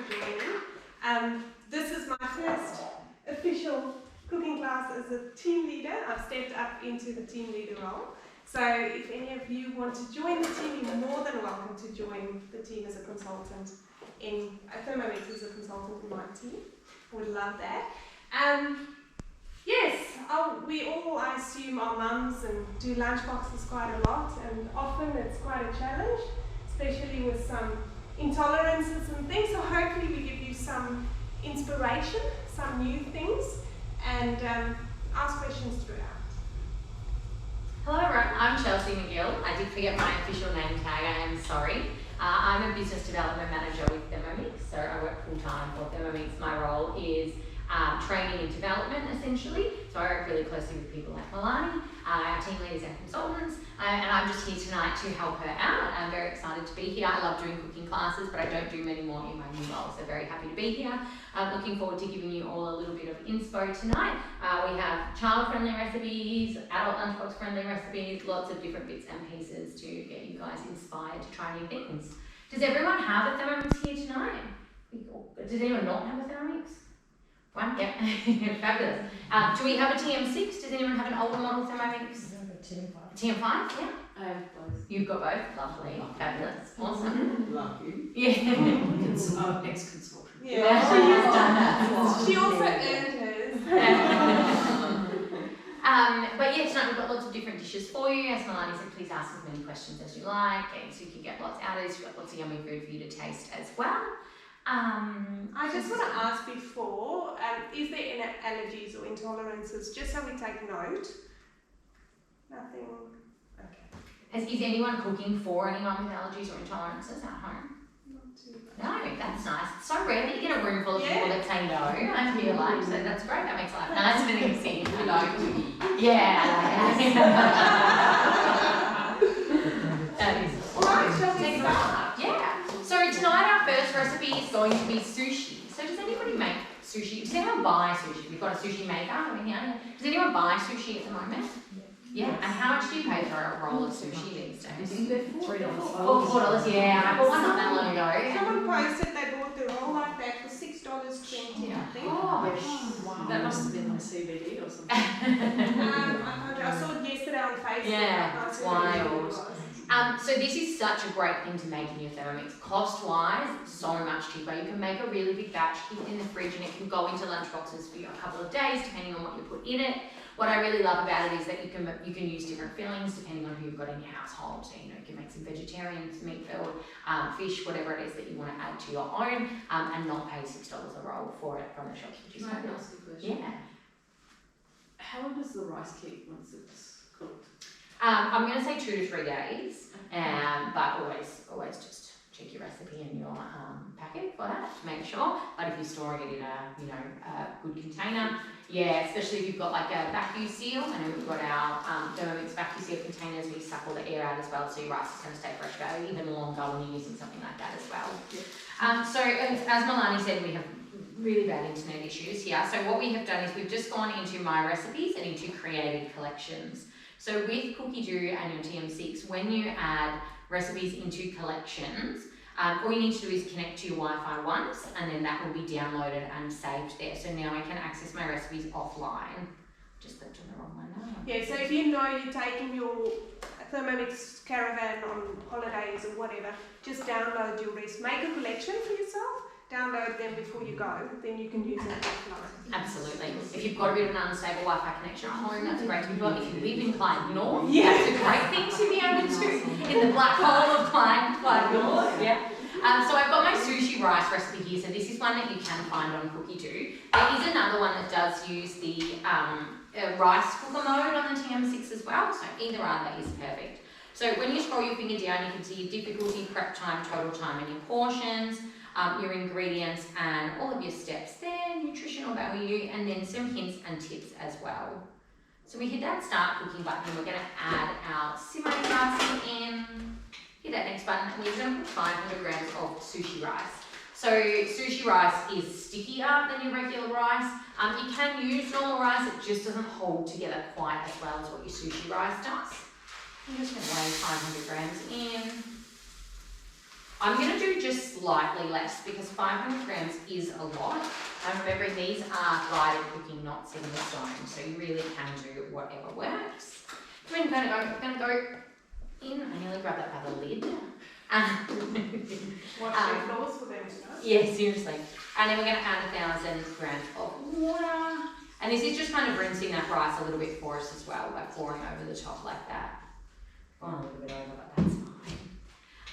for joining. This is my first official cooking class as a team leader. I've stepped up into the team leader role. So if any of you want to join the team, you're more than welcome to join the team as a consultant. Thermomix as a consultant in my team. Would love that. Yes, we all, I assume, are mums and do lunchboxes quite a lot, and often it's quite a challenge, especially with some intolerances and things. So hopefully we give you some inspiration, some new things, and ask questions throughout. Hello everyone, I'm Chelsea McGill. I did forget my official name tag, I am sorry. I'm a business development manager with Thermomix, so I work full time for Thermomix. My role is training and development essentially, so I work really closely with people like Milani, our team leaders and consultants, and I'm just here tonight to help her out. I'm very excited to be here. I love doing cooking classes, but I don't do many more in my new role, so very happy to be here. I'm looking forward to giving you all a little bit of inspo tonight. We have child-friendly recipes, adult lunchbox-friendly recipes, lots of different bits and pieces to get you guys inspired to try new things. Does everyone have a Thermomix here tonight? Does anyone not have a Thermomix? One? Yep. Fabulous. Do we have a TM6? Does anyone have an older model Thermomix? TM5. TM5, yeah? I have both. You've got both? Lovely. Fabulous. Awesome. Lucky. Yeah. Next consultant. Yeah, she has done that. She also earned hers. But yeah, tonight we've got lots of different dishes for you. As Milani said, please ask as many questions as you like, and so you can get lots out of this. We've got lots of yummy food for you to taste as well. I just want to ask before, is there any allergies or intolerances, just so we take note? Nothing? Okay. Is anyone cooking for anyone with allergies or intolerances at home? Not too bad. No, that's nice. It's so rare that you get a room full of people that say no, I feel like, so that's great. That makes life nice and easy. Yeah. That is. Alright, shall we start? Yeah. So tonight our first recipe is going to be sushi. So does anybody make sushi? Does anyone buy sushi? We've got a sushi maker over here. Does anyone buy sushi at the moment? Yeah. And how much do you pay for a roll of sushi these days? They're $4. $4, yeah. I bought one not that long ago. Someone posted they bought the roll like that for $6.20, I think. Oh, Wow. That must have been like CBD or something. I saw it yesterday on Facebook. Yeah, it's wild. So this is such a great thing to make in your Thermomix. Cost-wise, so much cheaper. You can make a really big batch, keep it in the fridge, and it can go into lunchboxes for you a couple of days, depending on what you put in it. What I really love about it is that you can use different fillings depending on who you've got in your household. So you can make some vegetarian, meat-filled, fish, whatever it is that you want to add to your own, and not pay $6 a roll for it from the shops, which is Can I fabulous. ask a question? Yeah. How long does the rice keep once it's cooked? I'm going to say 2 to 3 days, but always just check your recipe and your packet for that to make sure. But if you're storing it in a good container, yeah, especially if you've got like a vacuum seal. I know we've got our Thermomix vacuum seal containers. We suck all the air out as well, so your rice is going to stay fresh for even longer when you're using something like that as well. Yeah. So as Milani said, we have really bad internet issues here. So what we have done is we've just gone into my recipes and into created collections. So with Cookie Doo and your TM6, when you add recipes into collections, all you need to do is connect to your Wi-Fi once, and then that will be downloaded and saved there. So now I can access my recipes offline. Just clicked on the wrong one now. Yeah, so if you know you're taking your Thermomix caravan on holidays or whatever, just download your recipe. Make a collection for yourself, download them before you go, then you can use it offline. Absolutely. If you've got a bit of an unstable Wi-Fi connection at home, that's great to be got. If you live in Clyde North, that's a great thing to be able to, in the black hole of Clyde North. Yeah. So I've got my sushi rice recipe here. So this is one that you can find on Cookie Doo. There is another one that does use the rice cooker mode on the TM6 as well. So either either is perfect. So when you scroll your finger down, you can see your difficulty, prep time, total time, and your portions. Your ingredients and all of your steps there, nutritional value, and then some hints and tips as well. So we hit that start cooking button and we're going to add our simmering rice in. Hit that next button and we're going to put 500 grams of sushi rice. So sushi rice is stickier than your regular rice. You can use normal rice, it just doesn't hold together quite as well as what your sushi rice does. I'm just going to weigh 500 grams in. I'm going to do just slightly less because 500 grams is a lot. And remembering these are guided cooking, not set in stone, so you really can do whatever works. So we're going to go in. I nearly grabbed that by the lid. Wash your floors for them to know. Yeah, seriously. And then we're going to add 1,000 grams of water. And this is just kind of rinsing that rice a little bit for us as well, by pouring over the top like that. Going a little bit over, but that's fine.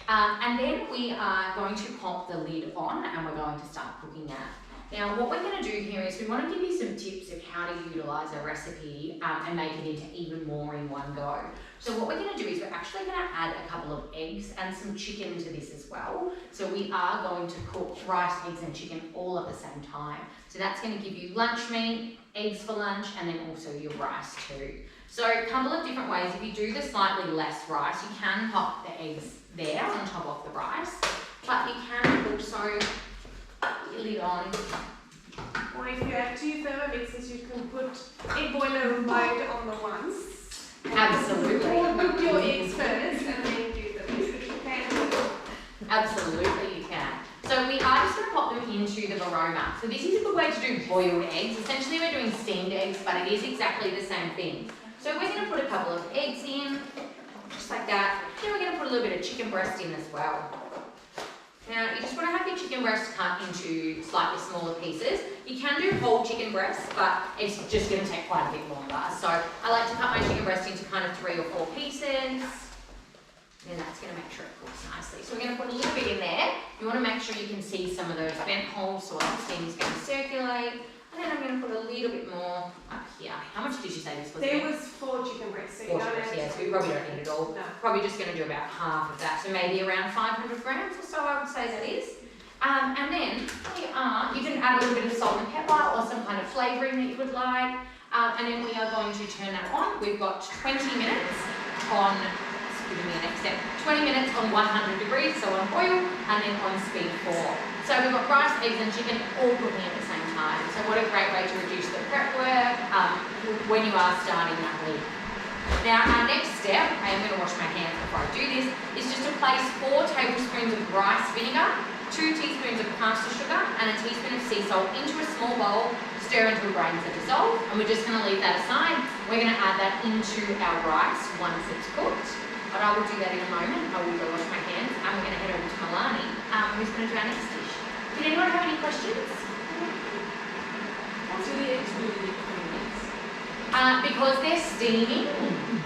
And then we are going to pop the lid on and we're going to start cooking that. Now what we're going to do here is we want to give you some tips of how to utilise a recipe and make it into even more in one go. So what we're going to do is we're actually going to add a couple of eggs and some chicken to this as well. So we are going to cook rice, eggs and chicken all at the same time. So that's going to give you lunch meat, eggs for lunch, and then also your rice too. So a couple of different ways. If you do the slightly less rice, you can pop the eggs there on top of the rice, but you can also put your lid on. Or if you have 2 Thermomixes, you can put egg boiler mode on the ones. Absolutely. Or cook your eggs first and then do the rest. Okay. Absolutely you can. So we are just going to pop them into the varoma. So this is a good way to do boiled eggs. Essentially we're doing steamed eggs, but it is exactly the same thing. So we're going to put a couple of eggs in, just like that. Then we're going to put a little bit of chicken breast in as well. Now you just want to have your chicken breast cut into slightly smaller pieces. You can do whole chicken breast, but it's just going to take quite a bit longer. So I like to cut my chicken breast into kind of 3 or 4 pieces. And that's going to make sure it cooks nicely. So we're going to put a little bit in there. You want to make sure you can see some of those vent holes so the steam is going to circulate. And then I'm going to put a little bit more up here. How much did you say this was? There was 4 chicken breasts. So 4 chicken breasts, yeah, so we probably don't need it all. No. Probably just going to do about half of that. So maybe around 500 grams or so I would say that is. And then you can add a little bit of salt and pepper or some kind of flavouring that you would like. And then we are going to turn that on. We've got 20 minutes on, giving me the next step, 20 minutes on 100 degrees, so on boil, and then on speed 4. So we've got rice, eggs and chicken all cooking at the same time. So what a great way to reduce the prep work when you are starting that lid. Now our next step, I am going to wash my hands before I do this, is just to place 4 tablespoons of rice vinegar, 2 teaspoons of caster sugar and a teaspoon of sea salt into a small bowl, stir until grains are dissolved, and we're just going to leave that aside. We're going to add that into our rice once it's cooked. But I will do that in a moment. I will go wash my hands and we're going to head over to Milani, who's going to do our next dish. Did anyone have any questions? Do the eggs really need 20 minutes? Because they're steaming,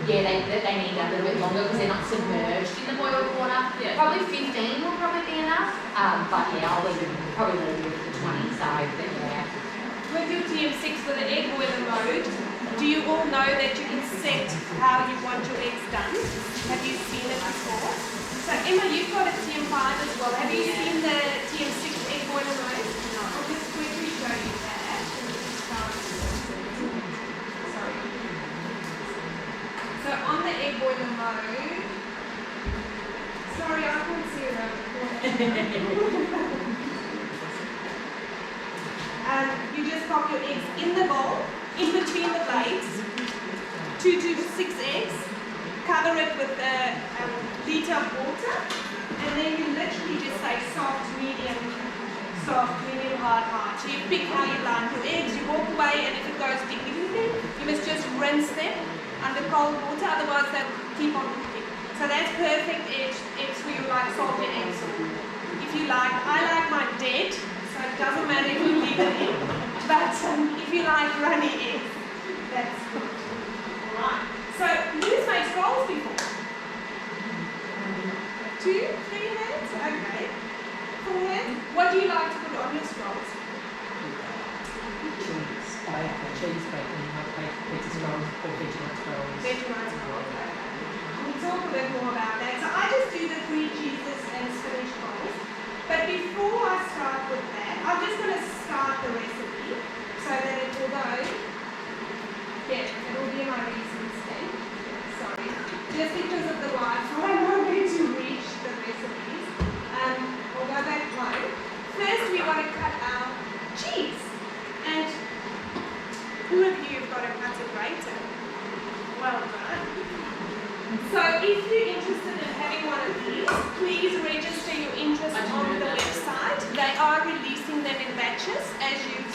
yeah, they need a little bit longer because they're not submerged in the boiled water. Yeah. Probably 15 will probably be enough. But yeah, I'll leave it, probably leave it at 20, so yeah. With your TM6 for the egg boiler mode, do you all know that you can set how you want your eggs done? Have you seen it before? So Emma, you've got a TM5 as well. Have you seen the TM6 egg boiler mode? No. I'll just quickly show you that. Sorry. So on the egg boiler mode, sorry, I can't see it over the corner. You just pop your eggs in the bowl, in between the blades, 2 to 6 eggs, cover it with a liter of water, and then you literally just say soft, medium, hard, hard. So you pick how you like your eggs, you walk away, and if it goes ding, you must just rinse them under cold water, otherwise they'll keep on cooking. So that's perfect eggs for you like salty eggs. If you like, I like mine dead, so it doesn't matter if you leave it in. But if you like runny eggs, that's good. Alright. So who's made scrolls before? 2, 3 hands? Okay. 4 hands? What do you like to put on your scrolls? Cheese bacon, pizza scrolls, or Vegemite scrolls. Vegemite scrolls, okay. We'll talk a bit more about that. So I just do the 3 cheeses and spinach rolls. But before I start with that, I'm just going to start the recipe so that it will go. Yeah, it will be in my reasons then. Sorry. Just because of the Wi-Fi, I'm not going to reach the recipes. We'll go back home. First, we want to cut our cheese. And who of you have got a cutter grater? Well done. So if you're interested in having one of these, please register your interest on the website. They are releasing them in batches as you've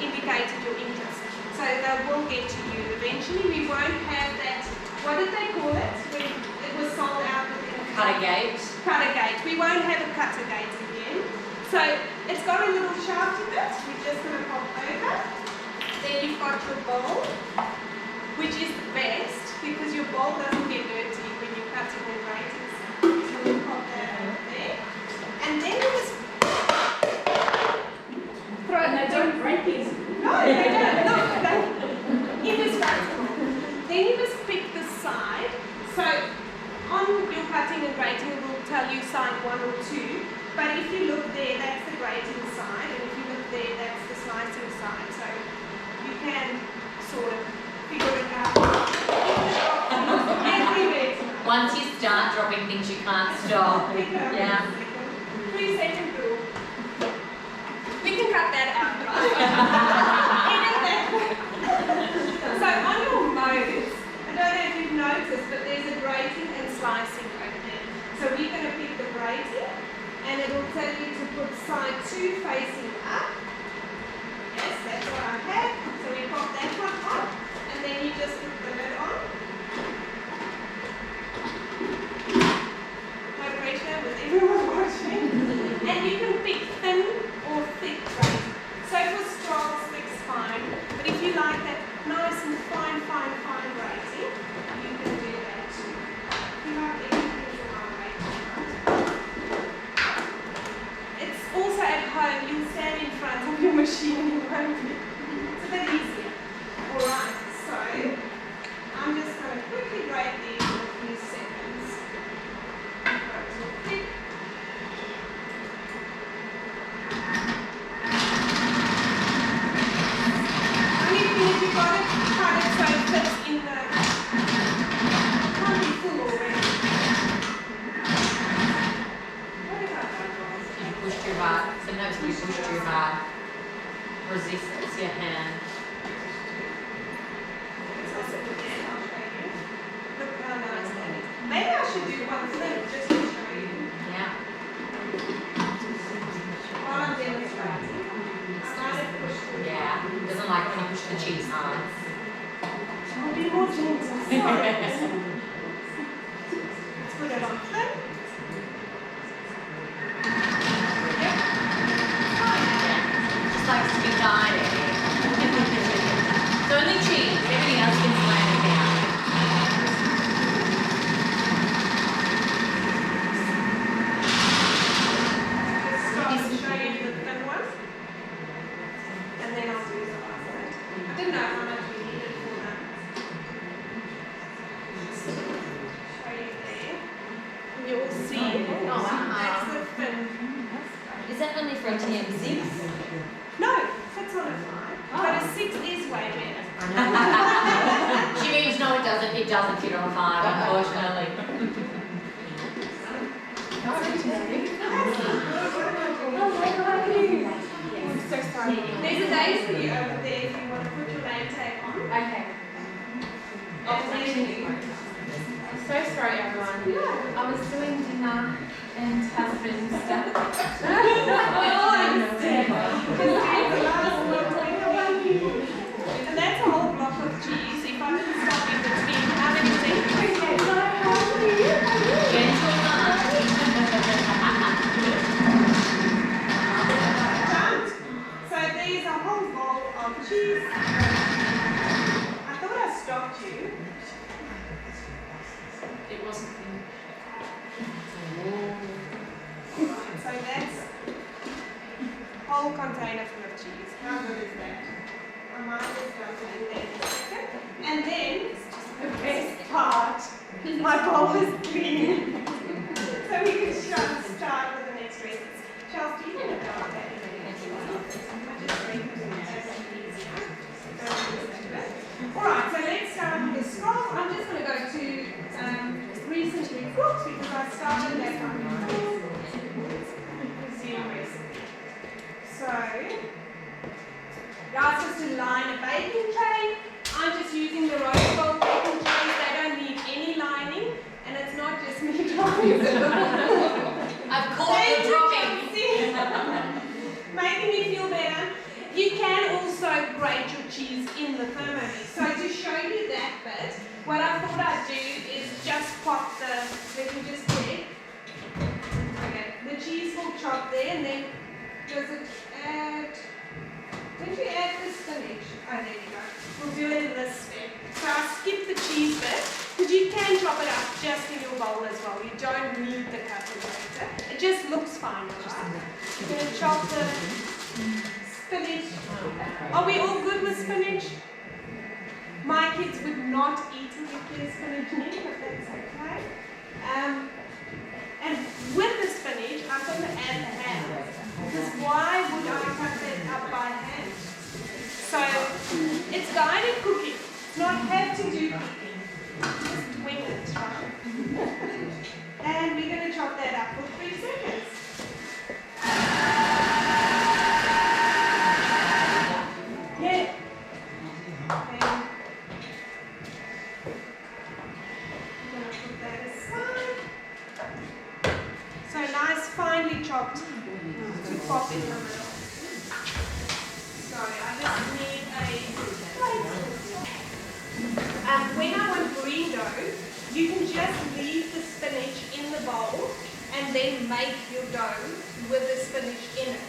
indicated your interest. So they will get to you eventually. We won't have that, what did they call it? When it was sold out within a Cut a gate. Cut a gate. We won't have a cutter gate again. So it's got a little shaft in it. We're just going to pop over. Then you've got your bowl, which is the best because your bowl doesn't get dirty when you're cutting and grating. So we'll pop that over there. And then you just throw it. And they don't break these. No, they don't. No, indestructible. Then you just pick the side. So on your cutting and grating, it will tell you side 1 or 2. But if you look there, that's the grating side. And if you look there, that's the slicing side. So you can sort of figure it out. Everywhere. Once you start dropping things, you can't stop. Yeah. 3 second rule. We can cut that out, right? So on your modes, I don't know if you've noticed, but there's a grating and slicing over there. So we're going to pick the grating, and it will tell you to put side 2 facing up. Yes, that's what I have. So we pop that one on, and then you just put the lid on. No pressure with everyone watching. And you can pick thin or thick grating. So for straws, thick's fine. But if you like that nice and fine grating, you can do that too. If you like everything in one grating. It's also at home, you'll stand in front of your machine and you won't be. It's a bit easier. Alright, so I'm just going to quickly grate these in a few seconds. Thick. Only thing is you've got to cut it so it fits in the. It can't be full already. What have I done wrong? You push too hard. Sometimes you push too hard. Resistance your hand. I'll show you. Look how nice that is. Maybe I should do one thing just to show you. Yeah. While I'm demonstrating, I might have pushed it. Yeah. Doesn't like when you push the cheese hard. I'll be more gentle. Sorry. Let's put it on thin. Yep. Fine. Just likes to be guided. It's only cheese. Everything else gets landed down. Start to show you the thin one. And then I'll do the last one. I didn't know how much we needed for that. Show you there. And you'll see. Oh, wow. That's the thin. Is that only for a TM6? No, fits on a 5. But a 6 is way better. She means no, it doesn't. It doesn't fit on 5, unfortunately. I'm so sorry. There's a day for you over there if you want to put your name tag on. Okay. And then I'm so sorry, everyone. I was doing dinner and husband stuff. And that's a whole block of cheese. If I can stop in between, how many seconds? Gentle So there's a whole bowl of cheese. I thought I stopped you. It wasn't in. So that's a whole container full of cheese. How good is that? I might just dump it in there in a second. And then, the best part, my bowl is clean. So we can start with the next recipe. Charles, do you want to dump that in there as well? I just think that's easier. Alright, so let's start with the scroll. I'm just going to go to recently cooked because I started that one before. Resume recipe. So, asked us to line a baking tray. I'm just using the rose bowl baking trays. They don't need any lining. I've caught the dropping. Making me feel better. You can also grate your cheese in the Thermomix. So to show you that bit, what I thought I'd do is just pop the, let me just check. Okay, the cheese will chop there, and then does it add, did you add the spinach? Oh, there you go. We'll do it in this step. So I'll skip the cheese bit, because you can chop it up just in your bowl as well. You don't need the cutter grater. It just looks fine, right? You're going to chop the spinach. Are we all good with spinach? My kids would not eat it if there's spinach in, but that's okay. And with the spinach, I'm going to add the ham. Because why would I cut that up by hand? So it's guided cooking. It's not have to do cooking. Just wing it, right? And we're going to chop that up for 3 seconds. Yeah. And I'm going to put that aside. So nice, finely chopped to pop in the middle. Sorry, I just need a plate. When I want green dough, you can just leave the spinach in the bowl and then make your dough with the spinach in it.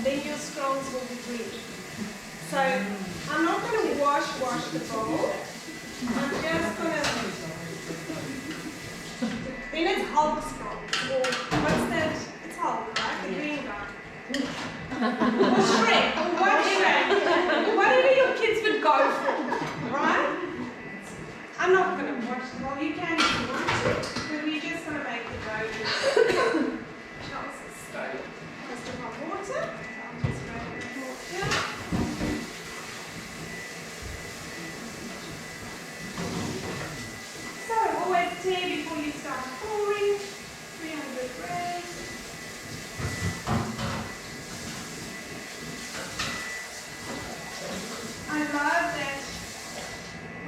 Then your scones will be green. So I'm not going to wash the bowl. I'm just going to, then it's whole scones, or what's that? It's whole, right? The green dough. Or shred, or whatever your kids would go for, right? I'm not going to wash the bowl. You can if you want to, but we're just going to make the dough. Charles is starting most of our water, so I'll just grab a bit more here. So always tear before you start pouring. 300 grams. I love that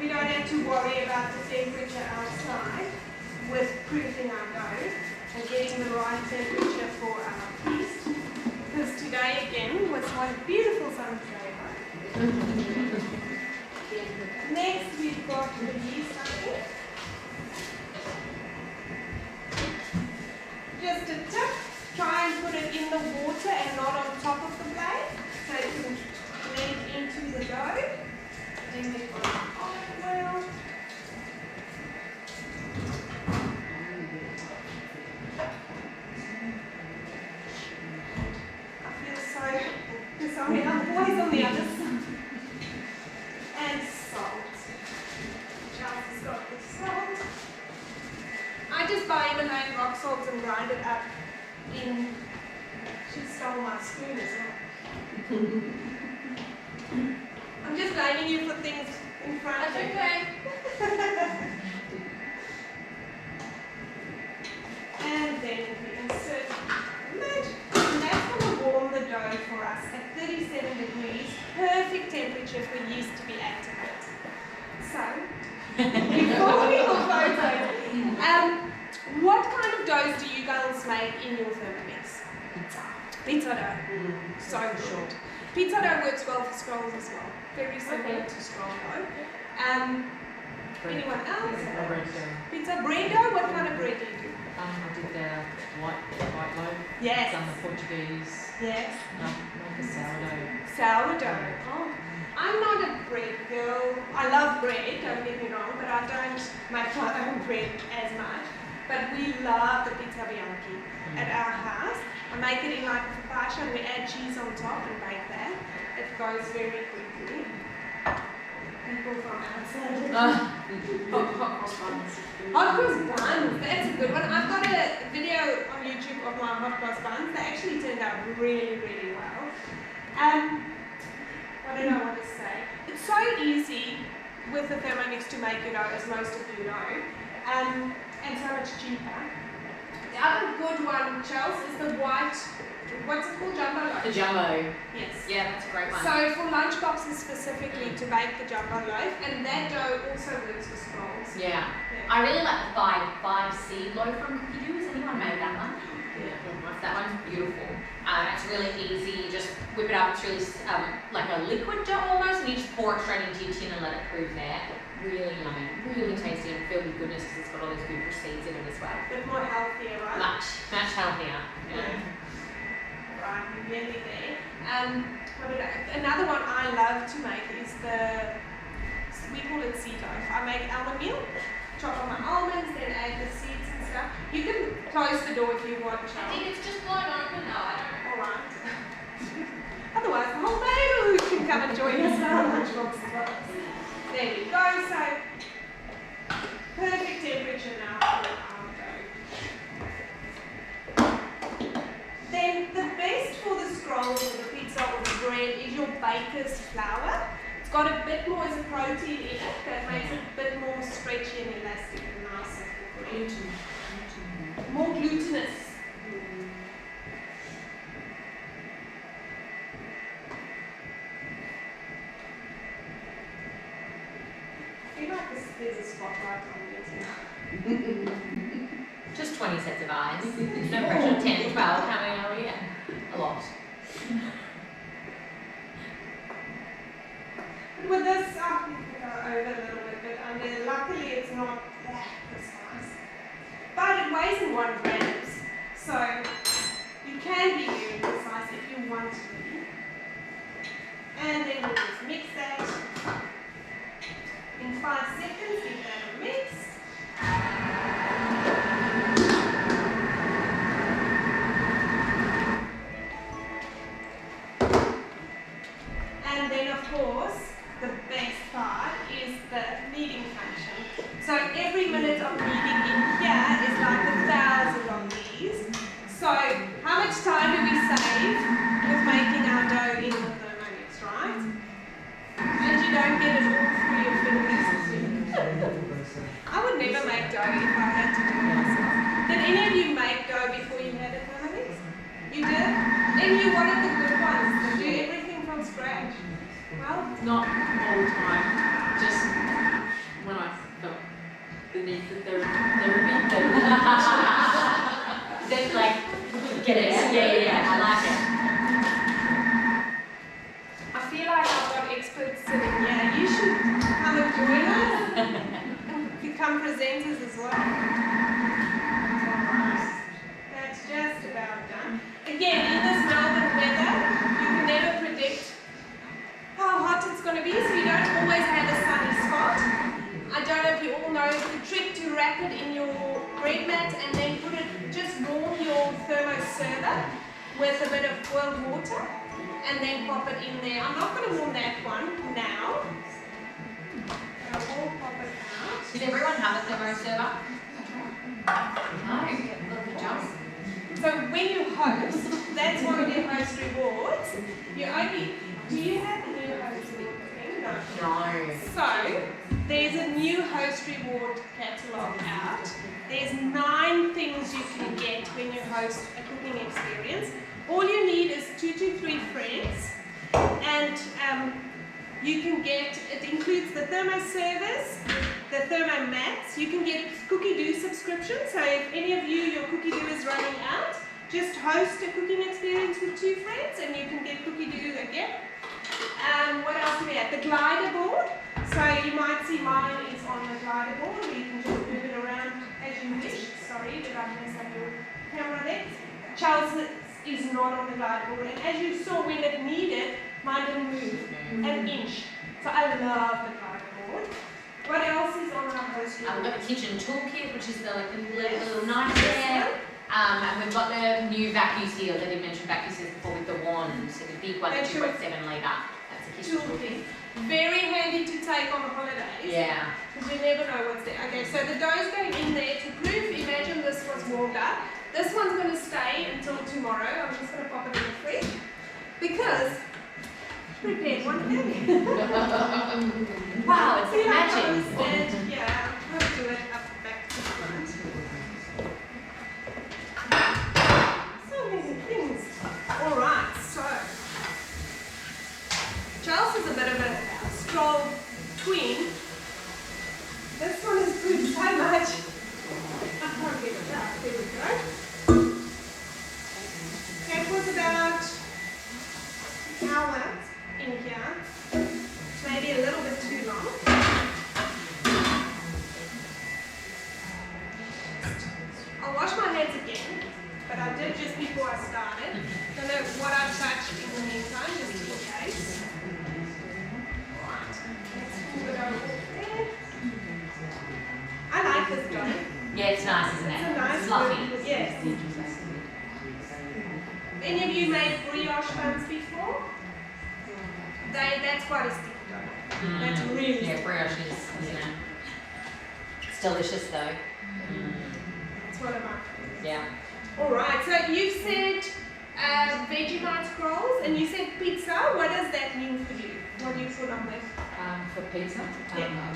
we don't have to worry about the temperature outside with proofing our dough and getting the right temperature for our feast. Because today again was what a beautiful sun's day, right? Next we've got the yeast, I think. Just a tip, try and put it in the water and not on top of the plate, so it can blend into the dough. Then we've got olive oil. I feel so, sorry, I'm always on the other side. And salt. Charles has got the salt. I just buy Himalayan rock salt and grind it up in, she stole my spoon as well. I'm just blaming you for things in front of you. Okay. And then we insert the lid, and that's going to warm the dough for us at 37 degrees, perfect temperature for yeast to be activated. So, before we go photos, what kind of doughs do you girls make in your Thermomix? Pizza dough. So good. Pizza dough works well for scrolls as well. Very similar to scroll dough. Anyone else? Pizza bread dough? What kind of bread do you do? I did the white loaf. Yes. Done the Portuguese. Yes. Like a sourdough. Sourdough. Oh. I'm not a bread girl. I love bread, don't get me wrong, but I don't make my own bread as much. But we love the pizza bianchi at our house. I make it in like a focaccia and we add cheese on top and bake that. It goes very quickly. People from outside. Hot cross buns. Hot cross buns, that's a good one. I've got a video on YouTube of my hot cross buns. They actually turned out really, really well. What did I want to say? It's so easy with the Thermomix to make your dough, as most of you know, and so much cheaper. other good one, Chelsea, is the white, what's it called, jumbo loaf? The jumbo. Yes. Yeah, that's a great one. So for lunchboxes specifically to bake the jumbo loaf, and that dough also works for scrolls. Yeah. Yeah. I really like the five seed loaf from Cookie Dough. Has anyone made that one? Yeah. That one's beautiful. It's really easy. You just whip it up. It's really like a liquid dough almost, and you just pour it straight into your tin and let it prove there. Really yummy, really tasty, and filled with goodness because it's got all those beautiful seeds in it as well. A bit more healthier, right? Much healthier. Yeah. Right, we're nearly there. Another one I love to make is we call it seed loaf. I make almond meal, chop on my almonds, then add the seeds and stuff. You can close the door if you want, I Charles. think it's just blown open. No, I don't. Alright. Otherwise, the whole neighbourhood can come and join us in our lunchbox as well. There we go, so perfect temperature now for our dough. Then the best for the scrolls or the pizza or the bread is your baker's flour. It's got a bit more as a protein in it that makes it a bit more stretchy and elastic and nicer for bread. More glutinous. I feel like there's a spotlight on me too. Just 20 sets of eyes. No pressure. 10, 12. How many are we at? A lot. With this, you can go over a little bit, but luckily it's not that precise. But it weighs in 1 grams, so you can be very precise if you want to be. And then we'll just mix that. In 5 seconds, give that a mix. And then, of course, the best part is the kneading function. So every minute of kneading in here is like 1,000 of these. So how much time do we save with making our dough in the Thermomix, right? And you don't get it all through your fingers. I would never make dough if I had to do it myself. Did any of you make dough before you had a Thermomix? You did? And you one of the good ones that do everything from scratch. Well, Not all the time, just when I felt the need for therapy. Then like, get it. Yeah. I like it. I feel like I've got experts sitting here. You should come and join us and become presenters as well. That's just about done. Again, in this Melbourne weather, you can never predict how hot it's going to be, so you don't always have a sunny spot. I don't know if you all know the trick to wrap it in your bread mat and then just warm your thermo server with a bit of boiled water and then pop it in there. I'm not going to warm that one now. I will pop it out. Does everyone have a thermo server? No. Good job. So when you host, that's one of your host rewards. Do you have the new host reward thing? No. No. So there's a new host reward catalogue out. There's 9 things you can get when you host a cooking experience. All you need is 2 to 3 friends, and you can get, it includes the thermo servers, the thermo mats. You can get Cookie Dough subscription, so if any of you, your Cookie Dough is running out, just host a cooking experience with 2 friends and you can get Cookie Dough again. What else do we have? The glider board. So you might see mine is on the glider board, where you can just move it around as you wish. Sorry, did I mess up your camera there? Charles is not on the glider board, and as you saw when it needed, mine didn't move an inch. So I love the glider board. What else is on our host We've board? got the kitchen toolkit, which is the little knife there. And we've got the new vacuum seal. I did mention vacuum seals before with the wand, so the big one, the 2.7 litre. That's a kitchen toolkit. Very handy to take on holidays. Yeah. Because you never know what's there. Okay, so the dough's going in there to prove. Imagine this was warmed up. This one's going to stay until tomorrow. I'm just going to pop it in the fridge because prepared one thing. Wow, it's See, I magic. understand. Yeah, I'm going to do it up back to the front. between. This one has proved so much. I can't get it out. There we go. That was about an hour in here. Maybe a little bit too long. I'll wash my hands again, but I did just before I started. Don't know what I've touched in the meantime, just in case. Alright, let's move it over there. I like this dough. Yeah, it's nice, isn't it? It's a nice fluffy. good- yes. Any of you made brioche buns before? That's quite a sticky dough. That's really Yeah, brioche is, isn't it? It's delicious though. It's one of my favorites. Yeah. Alright, so you've said Vegemite rolls and you said pizza. What does that mean for you? What do you put on there? For pizza, Yeah.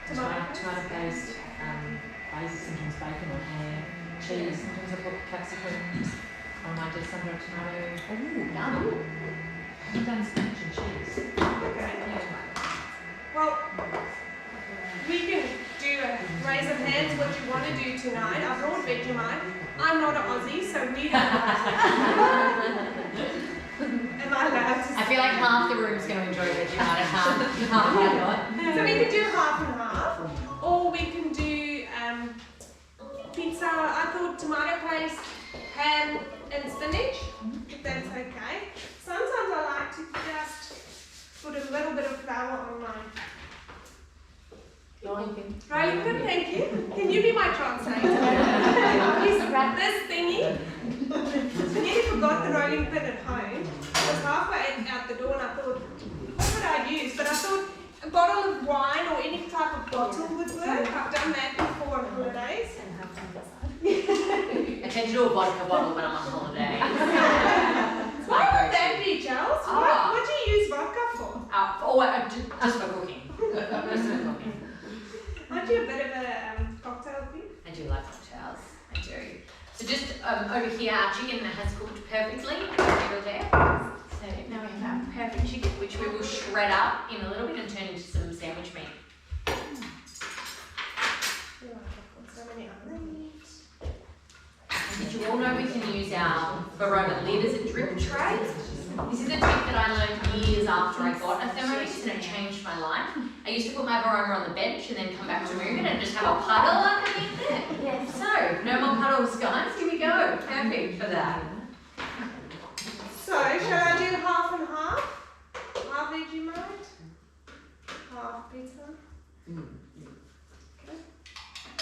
tomato paste, basil, sometimes bacon or ham, cheese, sometimes I put capsicum, I might do sun-dried tomato. Ooh, yum. I've done spinach and cheese. Okay. Well, we can do a raise of hands what you want to do tonight. I brought Vegemite. I'm not an Aussie, so we don't like it. Am I allowed to I feel like half the room's going to enjoy Vegemite and half not. So we could do half and half, or we can do pizza. I thought tomato paste, ham and spinach, if that's okay. Sometimes I like to just put a little bit of flour on mine. Rolling pin, thank you. Can you be my translator? Please grab this thingy. I nearly forgot the rolling pin at home. I was halfway out the door and I thought, what would I use? But I thought a bottle of wine or any type of bottle would work. I've done that before on holidays. I tend to do a vodka bottle when I'm on holiday. Why would that be, Charles? What do you use vodka for? Just for cooking. Just for cooking. Aren't you a bit of a cocktail thing? I do like cocktails. I do. So just over here, our chicken has cooked perfectly over there. So now we have our perfect chicken, which we will shred up in a little bit and turn into some sandwich meat. So many onions. Did you all know we can use our Baroma lid as a drip tray? This is a trick that I learned years after I got a Thermomix and it changed my life. I used to put my Baroma on the bench and then come back to move it and just have a puddle underneath it. Yes. So, no more puddles, guys. Here we go. Perfect for that. So, shall I do half and half? Half Vegemite? Half pizza?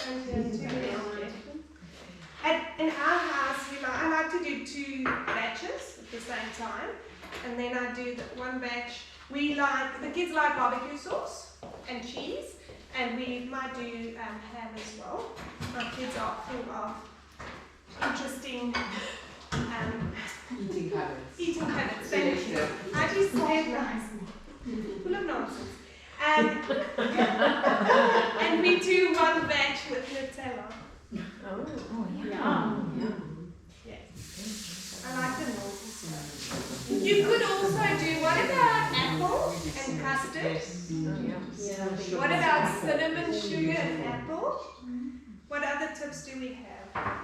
Okay. And in our house, I like to do 2 batches at the same time. And then I do one batch. The kids like barbecue sauce and cheese. And we might do ham as well. My kids are full of interesting eating habits. Thank you. How do you say it nice? Full of nonsense. And we do one batch with Nutella. Oh, Yes. I like the naughty stuff. You could also do, what about apple and custard? What about cinnamon, sugar and apple? What other tips do we have?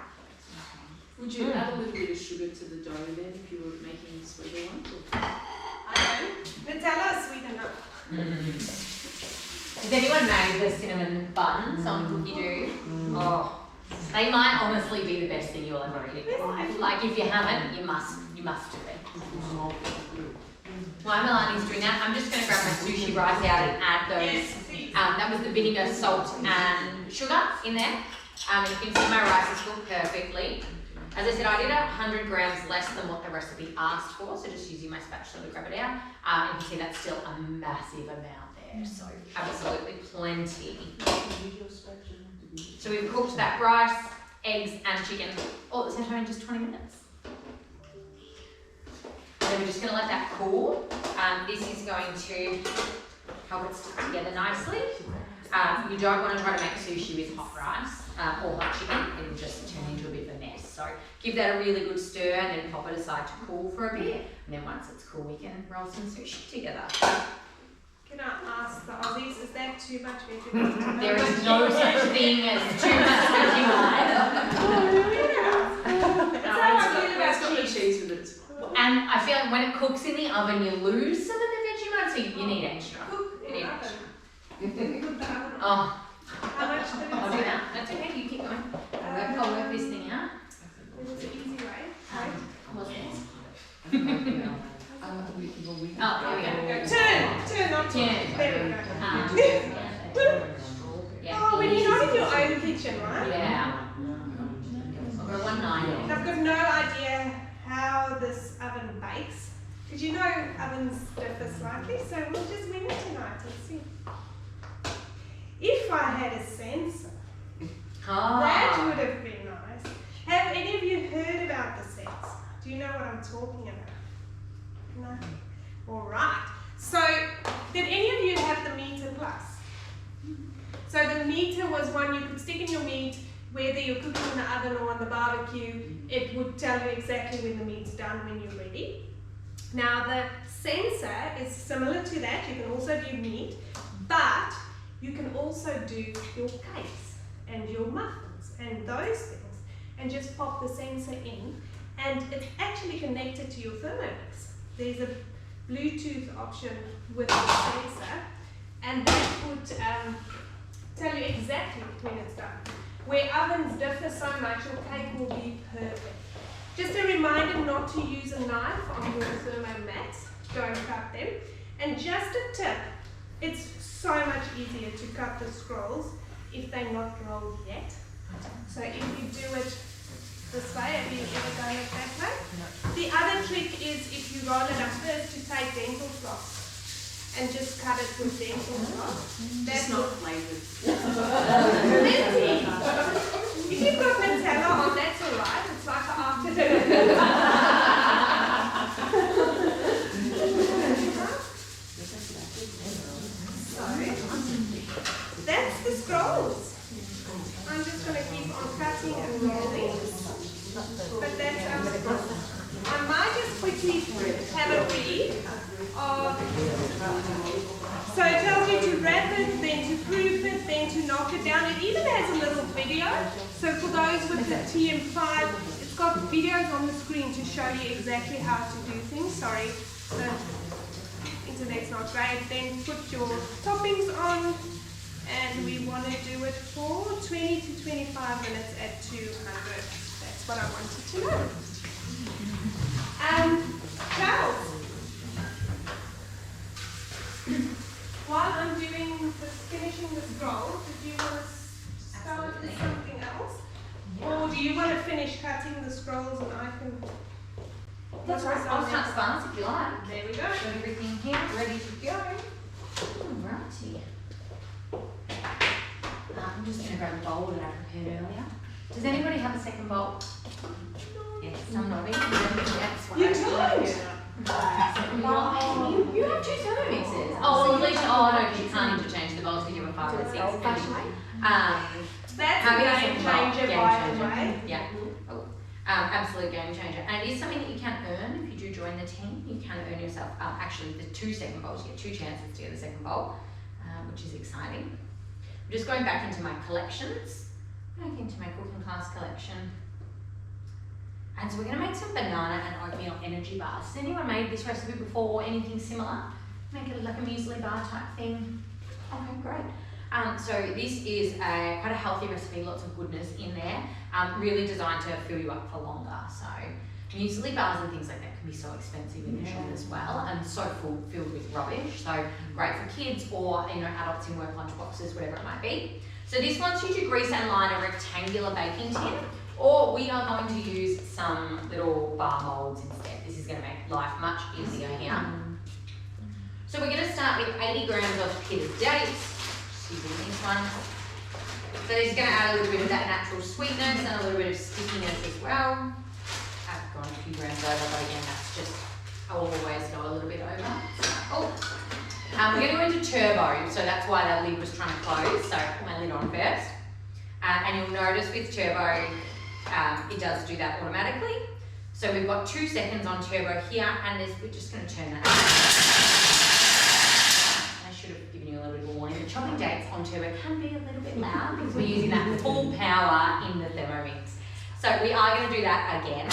Would you add a little bit of sugar to the dough then if you were making sweeter ones? I don't. Nutella is sweet enough. Has anyone made the cinnamon buns on Cookie Doo? Oh, they might honestly be the best thing you'll ever eat. Like if you haven't, you must do it. While Milani's doing that, I'm just going to grab my sushi rice out and add those. Yes, please. That was the vinegar, salt and sugar in there. You can see my rice is cooked perfectly. As I said, I did 100 grams less than what the recipe asked for, so just using my spatula to grab it out. And you can see that's still a massive amount there, so absolutely plenty. So we've cooked that rice, eggs and chicken all at the same time in just 20 minutes. Then we're just going to let that cool. This is going to help it stick together nicely. You don't want to try to make sushi with hot rice or hot chicken. It'll just turn into a bit of a mess. So give that a really good stir and then pop it aside to cool for a bit. And then once it's cool, we can roll some sushi together. Can I ask the Aussies too much Vegemite. There is no such thing as too much Vegemite. That's how I feel It's about got the cheese. cheese with it. And I feel like when it cooks in the oven, you lose some of the Vegemite, so you need extra. Cook in You need the extra. oven. Put the oven on. Oh, How much did it I'll do say? that. That's okay, you keep going. I'll work this thing out. It was an easy way, right? What's this? Oh, Oh, here we go. turn, not turn. Turn. There we Um, go. yeah, Oh, when you're not in your own kitchen, right? yeah. I've got a 190. And I've got no idea how this oven bakes. Because you know ovens differ slightly, so we'll just wing it tonight and see. If I had a sensor, that would have been nice. Have any of you heard about the sensor? Do you know what I'm talking about? No? Alright. So, did any of you have the Meter Plus? So the meter was one you could stick in your meat, whether you're cooking in the oven or on the barbecue, it would tell you exactly when the meat's done, when you're ready. Now the sensor is similar to that, you can also do meat, but you can also do your cakes and your muffins and those things, and just pop the sensor in, and it's actually connected to your Thermomix. There's a Bluetooth option with the sensor, and that would tell you exactly when it's done. Where ovens differ so much, your cake will be perfect. Just a reminder not to use a knife on your thermo mats. Don't cut them. And just a tip, it's so much easier to cut the scrolls if they're not rolled yet. So if you do it this way, have you ever done it that way? The other trick is if you roll it up first, to take dental floss and just cut it with dental floss. It's not flavoured. If you've got Nutella on, that's alright. It's like an afternoon. So, that's the scrolls. I'm just going to keep on cutting and rolling. But that's our scrolls. I might just quickly have a read of, so it tells you to wrap it, then to proof it, then to knock it down. It even has a little video. So for those with the TM5, it's got videos on the screen to show you exactly how to do things. Sorry, the internet's not great. Then put your toppings on, and we want to do it for 20 to 25 minutes at 200. That's what I wanted to know. Charles, while I'm doing this, finishing the scroll, did you want to start with something else? Or do you want to finish cutting the scrolls and I can... That's right, I'll cut sponge if you like. There we go. Got everything here ready to go. Alrighty. I'm just going to grab a bowl that I prepared earlier. Does anybody have a second bowl? Yes, I'm nodding. That's why. You I don't? Second bowl. You have two Thermomixes. Oh, well, at least, oh no, because you can't interchange the bowls because you have a 5 and 6. That's Having a a game second bowl, changer, game by the changer. way. Yeah. Oh, absolute game changer. And it is something that you can earn if you do join the team. You can earn yourself, actually, the 2 second bowls. You get 2 chances to get the second bowl, which is exciting. I'm just going back into my collections. Back into my cooking class collection. And so we're going to make some banana and oatmeal energy bars. Has anyone made this recipe before or anything similar? Make it like a muesli bar type thing. Okay, great. So this is quite a healthy recipe, lots of goodness in there, really designed to fill you up for longer. So muesli bars and things like that can be so expensive in the shop as well, and so filled with rubbish. So great for kids or adults in work lunch boxes, whatever it might be. So this wants you to grease and line a rectangular baking tin, or we are going to use some little bar molds instead. This is going to make life much easier here. So we're going to start with 80 grams of pitted dates. Using this one. So this is going to add a little bit of that natural sweetness and a little bit of stickiness as well. I've gone a few grams over, but again, that's just, I'll always go a little bit over. Oh. We're going to go into turbo, so that's why that lid was trying to close. So I'll put my lid on first. And you'll notice with turbo, it does do that automatically. So we've got 2 seconds on turbo here, and we're just going to turn that on. I should have given you a little bit of a warning. The chopping dates on turbo can be a little bit loud because we're using that full power in the Thermomix. So we are going to do that again.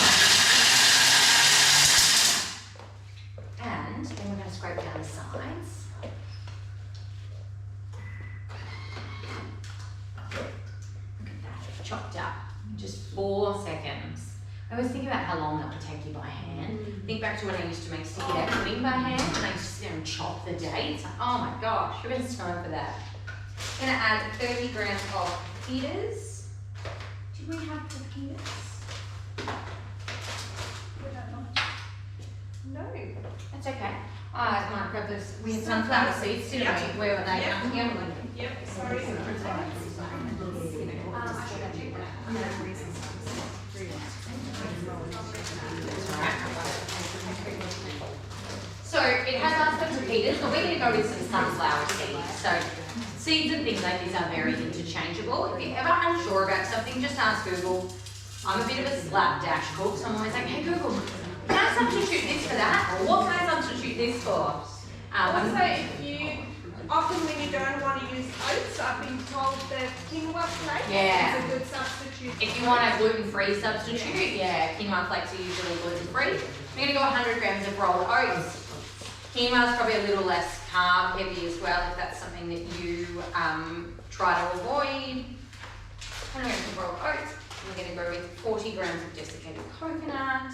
And then we're going to scrape down the sides. Look at that, chopped up in just 4 seconds. I always think about how long that would take you by hand. Think back to when I used to make sticky date pudding by hand and I used to sit there and chop the dates. Like, oh my gosh, who has time for that? I'm going to add 30 grams of petas. Did we have the petas? No. That's okay. I might grab this. We had sunflower seeds, didn't we? Where were they? Yep. Yep, sorry. So it has asked us for petas, but we're going to go with some sunflower seeds. So seeds and things like this are very interchangeable. If you're ever unsure about something, just ask Google. I'm a bit of a slapdash cook, so I'm always like, hey Google, can I substitute this for that? Or what can I substitute this for? Also, if you, often when you don't want to use oats, I've been told that quinoa flakes is a good substitute. If you want a gluten-free substitute, yeah, quinoa flakes are usually gluten-free. I'm going to go 100 grams of rolled oats. Quinoa is probably a little less carb heavy as well if that's something that you try to avoid. 100 grams of rolled oats. We're going to go with 40 grams of desiccated coconut.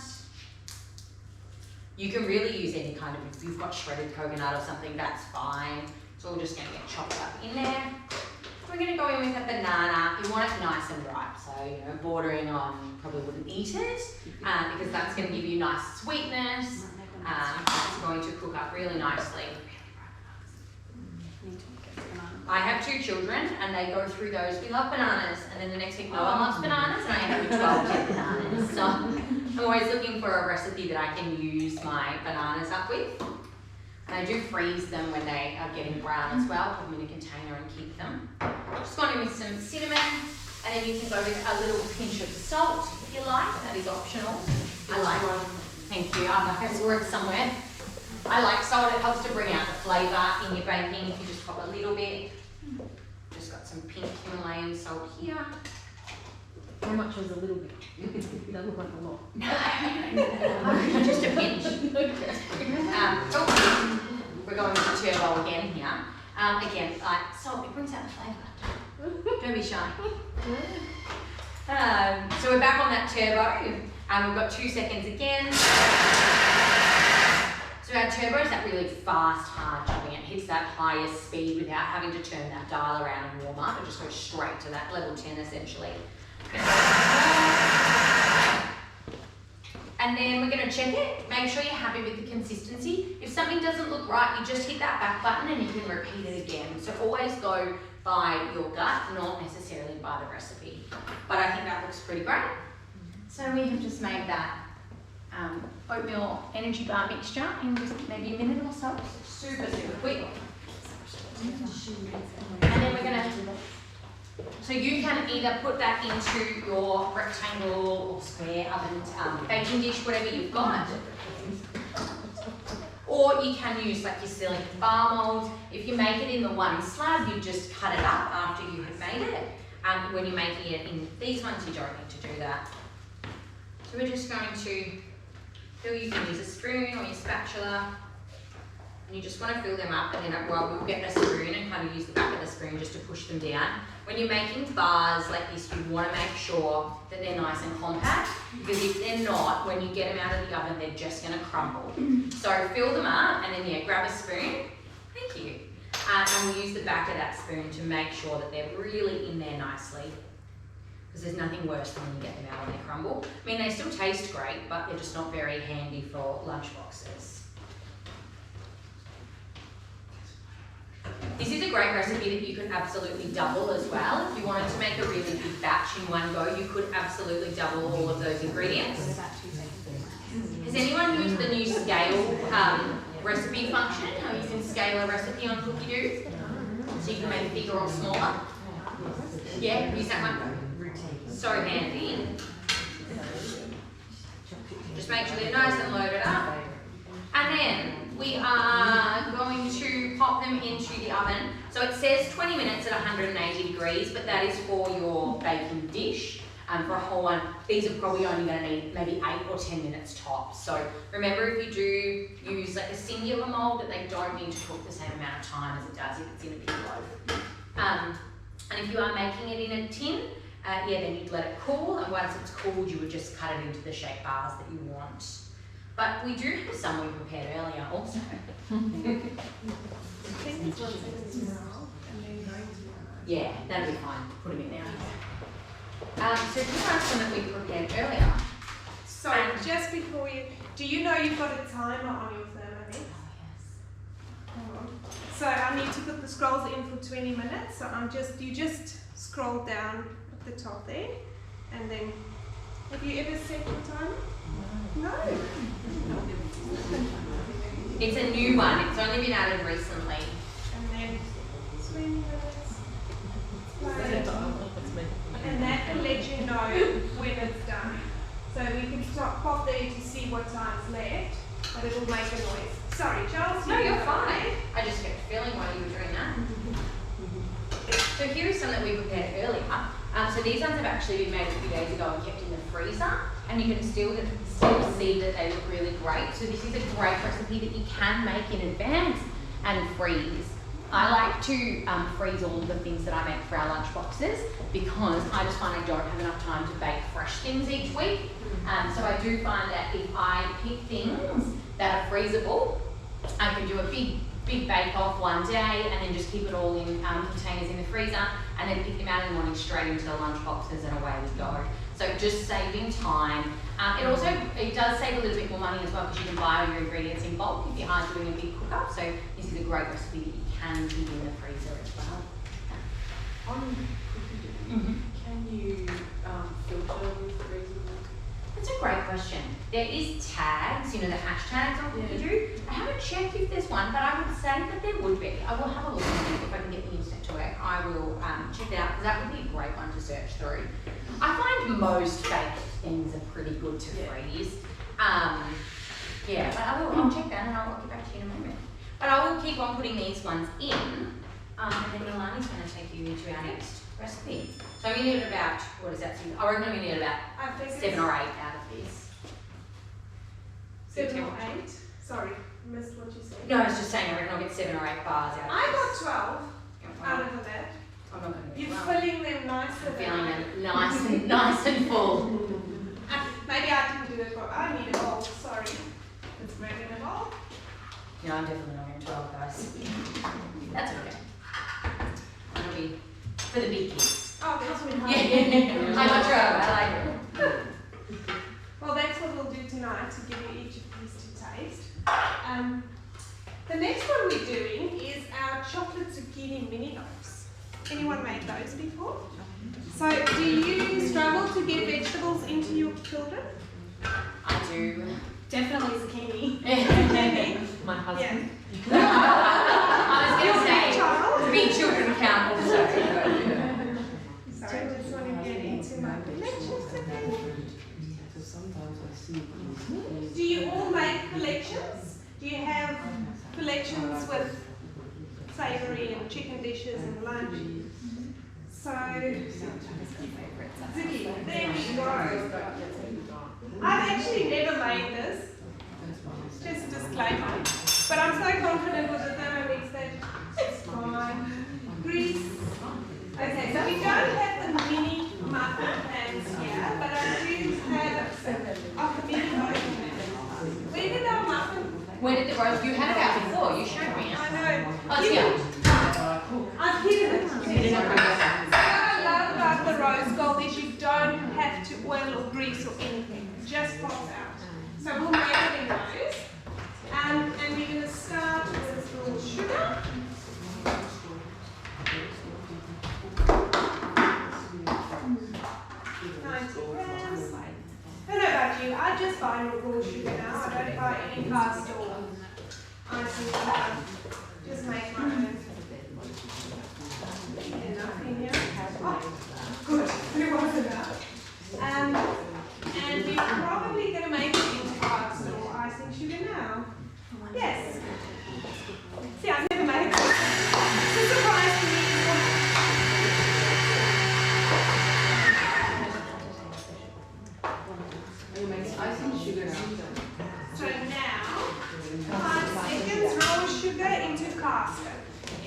You can really use any kind of, if you've got shredded coconut or something, that's fine. It's all just going to get chopped up in there. We're going to go in with a banana. You want it nice and ripe, so you know, bordering on, probably wouldn't eat it because that's going to give you nice sweetness. It's going to cook up really nicely. I have 2 children and they go through those, we love bananas, and then the next week no one loves bananas and I end up with 12 dead bananas. So I'm always looking for a recipe that I can use my bananas up with. And I do freeze them when they are getting brown as well, put them in a container and keep them. Just going in with some cinnamon, and then you can go with a little pinch of salt if you like, that is optional. I like one. Thank you, I saw it somewhere. I like salt, it helps to bring out the flavour in your baking if you just pop a little bit. Just got some pink Himalayan salt here. How much was a little bit? That looked like a lot. No, just a pinch. We're going with the turbo again here. Again, like salt, it brings out the flavour. Don't be shy. So we're back on that turbo. We've got 2 seconds again. So our turbo is that really fast, hard chopping. It hits that highest speed without having to turn that dial around and warm up. It just goes straight to that level 10 essentially. And then we're going to check it. Make sure you're happy with the consistency. If something doesn't look right, you just hit that back button and you can repeat it again. So always go by your gut, not necessarily by the recipe. But I think that looks pretty great. So we have just made that oatmeal energy bar mixture in just maybe a minute or so. Super, super quick. And then we're going to, so you can either put that into your rectangle or square oven baking dish, whatever you've got. Or you can use like your silicone bar mold. If you make it in the one slab, you just cut it up after you have made it. When you're making it in these ones, you don't need to do that. So we're just going to fill, you can use a spoon or your spatula, and you just want to fill them up, and then we'll get a spoon and kind of use the back of the spoon just to push them down. When you're making bars like this, you want to make sure that they're nice and compact, because if they're not, when you get them out of the oven, they're just going to crumble. So fill them up, and then yeah, grab a spoon. Thank you. And we'll use the back of that spoon to make sure that they're really in there nicely. Because there's nothing worse than when you get them out and they crumble. I mean, they still taste great, but they're just not very handy for lunchboxes. This is a great recipe that you could absolutely double as well. If you wanted to make a really big batch in one go, you could absolutely double all of those ingredients. Has anyone used the new scale recipe function? Or you can scale a recipe on Cookie Doo, so you can make it bigger or smaller. Yeah, use that one. So handy. Just make sure they're nice and loaded up. And then we are going to pop them into the oven. So it says 20 minutes at 180 degrees, but that is for your baking dish. For a whole one, these are probably only going to need maybe 8 or 10 minutes tops. So remember, if you do use like a singular mould, that they don't need to cook the same amount of time as it does if it's in a big loaf. And if you are making it in a tin, then you'd let it cool, and once it's cooled, you would just cut it into the shape bars that you want. But we do have some we prepared earlier also. Yeah, that'll be fine. Put them in there. So here are some that we prepared earlier. So just before do you know you've got a timer on your Thermomix? Oh yes. So I need to put the scrolls in for 20 minutes. So you just scroll down at the top there, and then have you ever set your timer? No. It's a new one. It's only been added recently. And then 20 minutes. And that will let you know when it's done. So we can pop there to see what time's left, but it will make a noise. Sorry, Charles. No, you're fine. I just kept feeling while you were doing that. So here are some that we prepared earlier. So these ones have actually been made a few days ago and kept in the freezer, and you can still see that they look really great. So this is a great recipe that you can make in advance and freeze. I like to freeze all of the things that I make for our lunch boxes, because I just find I don't have enough time to bake fresh things each week. So I do find that if I pick things that are freezable, I can do a big bake off one day and then just keep it all in containers in the freezer, and then pick them out in the morning straight into the lunch boxes, and away we go. So just saving time. It does save a little bit more money as well, because you can buy all your ingredients in bulk if you are doing a big cook-up. So this is a great recipe that you can keep in the freezer as well. Can you filter with freezable? That's a great question. There is tags, the hashtags on what you do. I haven't checked if there's one, but I would say that there would be. I will have a look and see if I can get the internet to work. I will check it out, because that would be a great one to search through. I find most baked things are pretty good to freeze. But I'll check that, and I'll get back to you in a moment. But I will keep on putting these ones in, and then Milani's going to take you into our next recipe. So I'm going to need about, what is that? I reckon I'm going to need about 7 or 8 out of this. 7 or 8? Sorry, missed what you said. No, I was just saying I reckon I'll get 7 or 8 bars out of I this. got 12 out of that. I'm not going to You're well. filling them nicely. I'm feeling them nice and full. Maybe I didn't do it, but I need a bowl. Sorry. It's red in a bowl. No, I'm definitely not getting 12, guys. That's okay. That'll be for the big kids. Oh, that's been hard. Yeah, I'm not sure. I like it. Well, that's what we'll do tonight, to give you each a piece to taste. The next one we're doing is our chocolate zucchini mini loaves. Anyone made those before? So, do you struggle to get vegetables into your children? I do. Definitely zucchini. My husband. I was going to say, Child? big children count also. Sorry, I just want to get into my collections again. Do you all make collections? Do you have collections with savoury and chicken dishes and lunch? So, Ziggy, there we go. I've actually never made this, just a disclaimer, but I'm so confident with the Thermomix that it's fine. Grease. Okay, so we don't have the mini muffin pans here, but I do have the mini oven pans. Where did our muffin? Where did the roast? You had it out before. You showed me. I know. Oh, it's here. I've hidden it. What I love about the rose gold is you don't have to oil or grease or anything. It just pops out. So we'll make it in those. And we're going to start with a little sugar. I don't know about you, I just buy raw sugar now. I don't buy any cast or icing sugar. Just make my own. Enough in here. Oh, good. There was enough. And we're probably going to make it into cast or icing sugar now. Yes.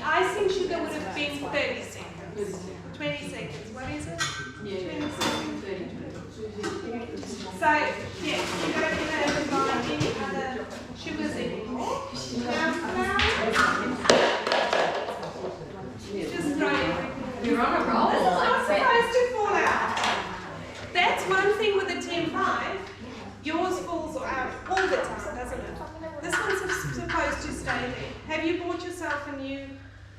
icing sugar would have been 30 seconds. 20 seconds. What is it? Yeah. 20 seconds. 30. So, yes, you don't have to buy any other sugars anymore. Now, flour, just throw everything in. You're on a roll. This is not Like, supposed to fall out. That's one thing with the 10-5. Yours falls out all the time, doesn't it? This one's supposed to stay there. Have you bought yourself a new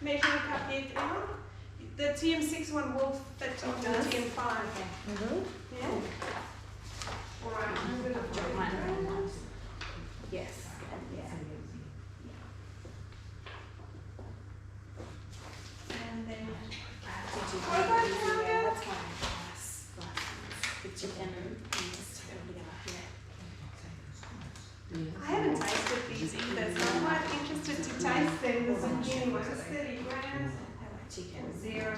measuring cup yet, Emma? The TM6 one will fit on the TM5. Yeah? Alright, I'm going to put mine. yes. And then, what about Claudia? I haven't tasted these either, so I'm quite interested to taste them. The zucchini one is 30 grams. Zero.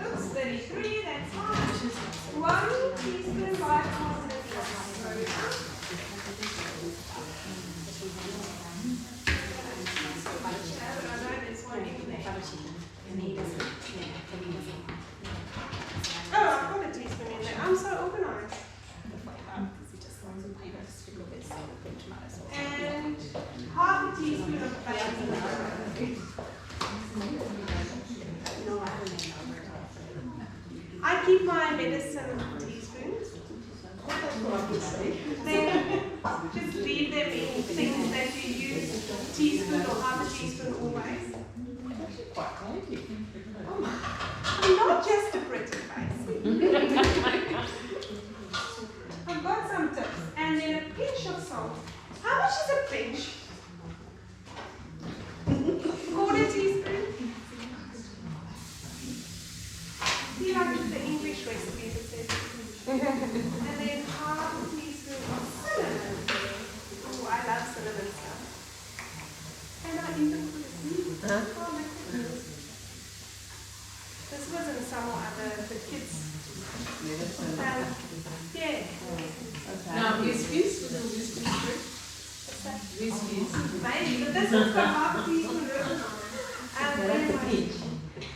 Oops, 33, that's fine. 1 teaspoon bicarbonate of soda. I know there's one in there. Oh, I've got a teaspoon in there. I'm so organised. And half a teaspoon of baking soda. I keep my medicine teaspoons. Then just leave them in things that you use, teaspoon or half a teaspoon always. I'm not just a pretty face. I've got some tips. And then a pinch of salt. How much is a pinch? Quarter teaspoon. See, like it's the English recipe that says. And then half a teaspoon of cinnamon. Oh, I love cinnamon stuff. And I even put it in. Oh my goodness. This was in some or other the kids. Yeah. No, whiskies was a whiskey strip. What's that? Whiskies. Maybe, but this one's got half a teaspoon of it.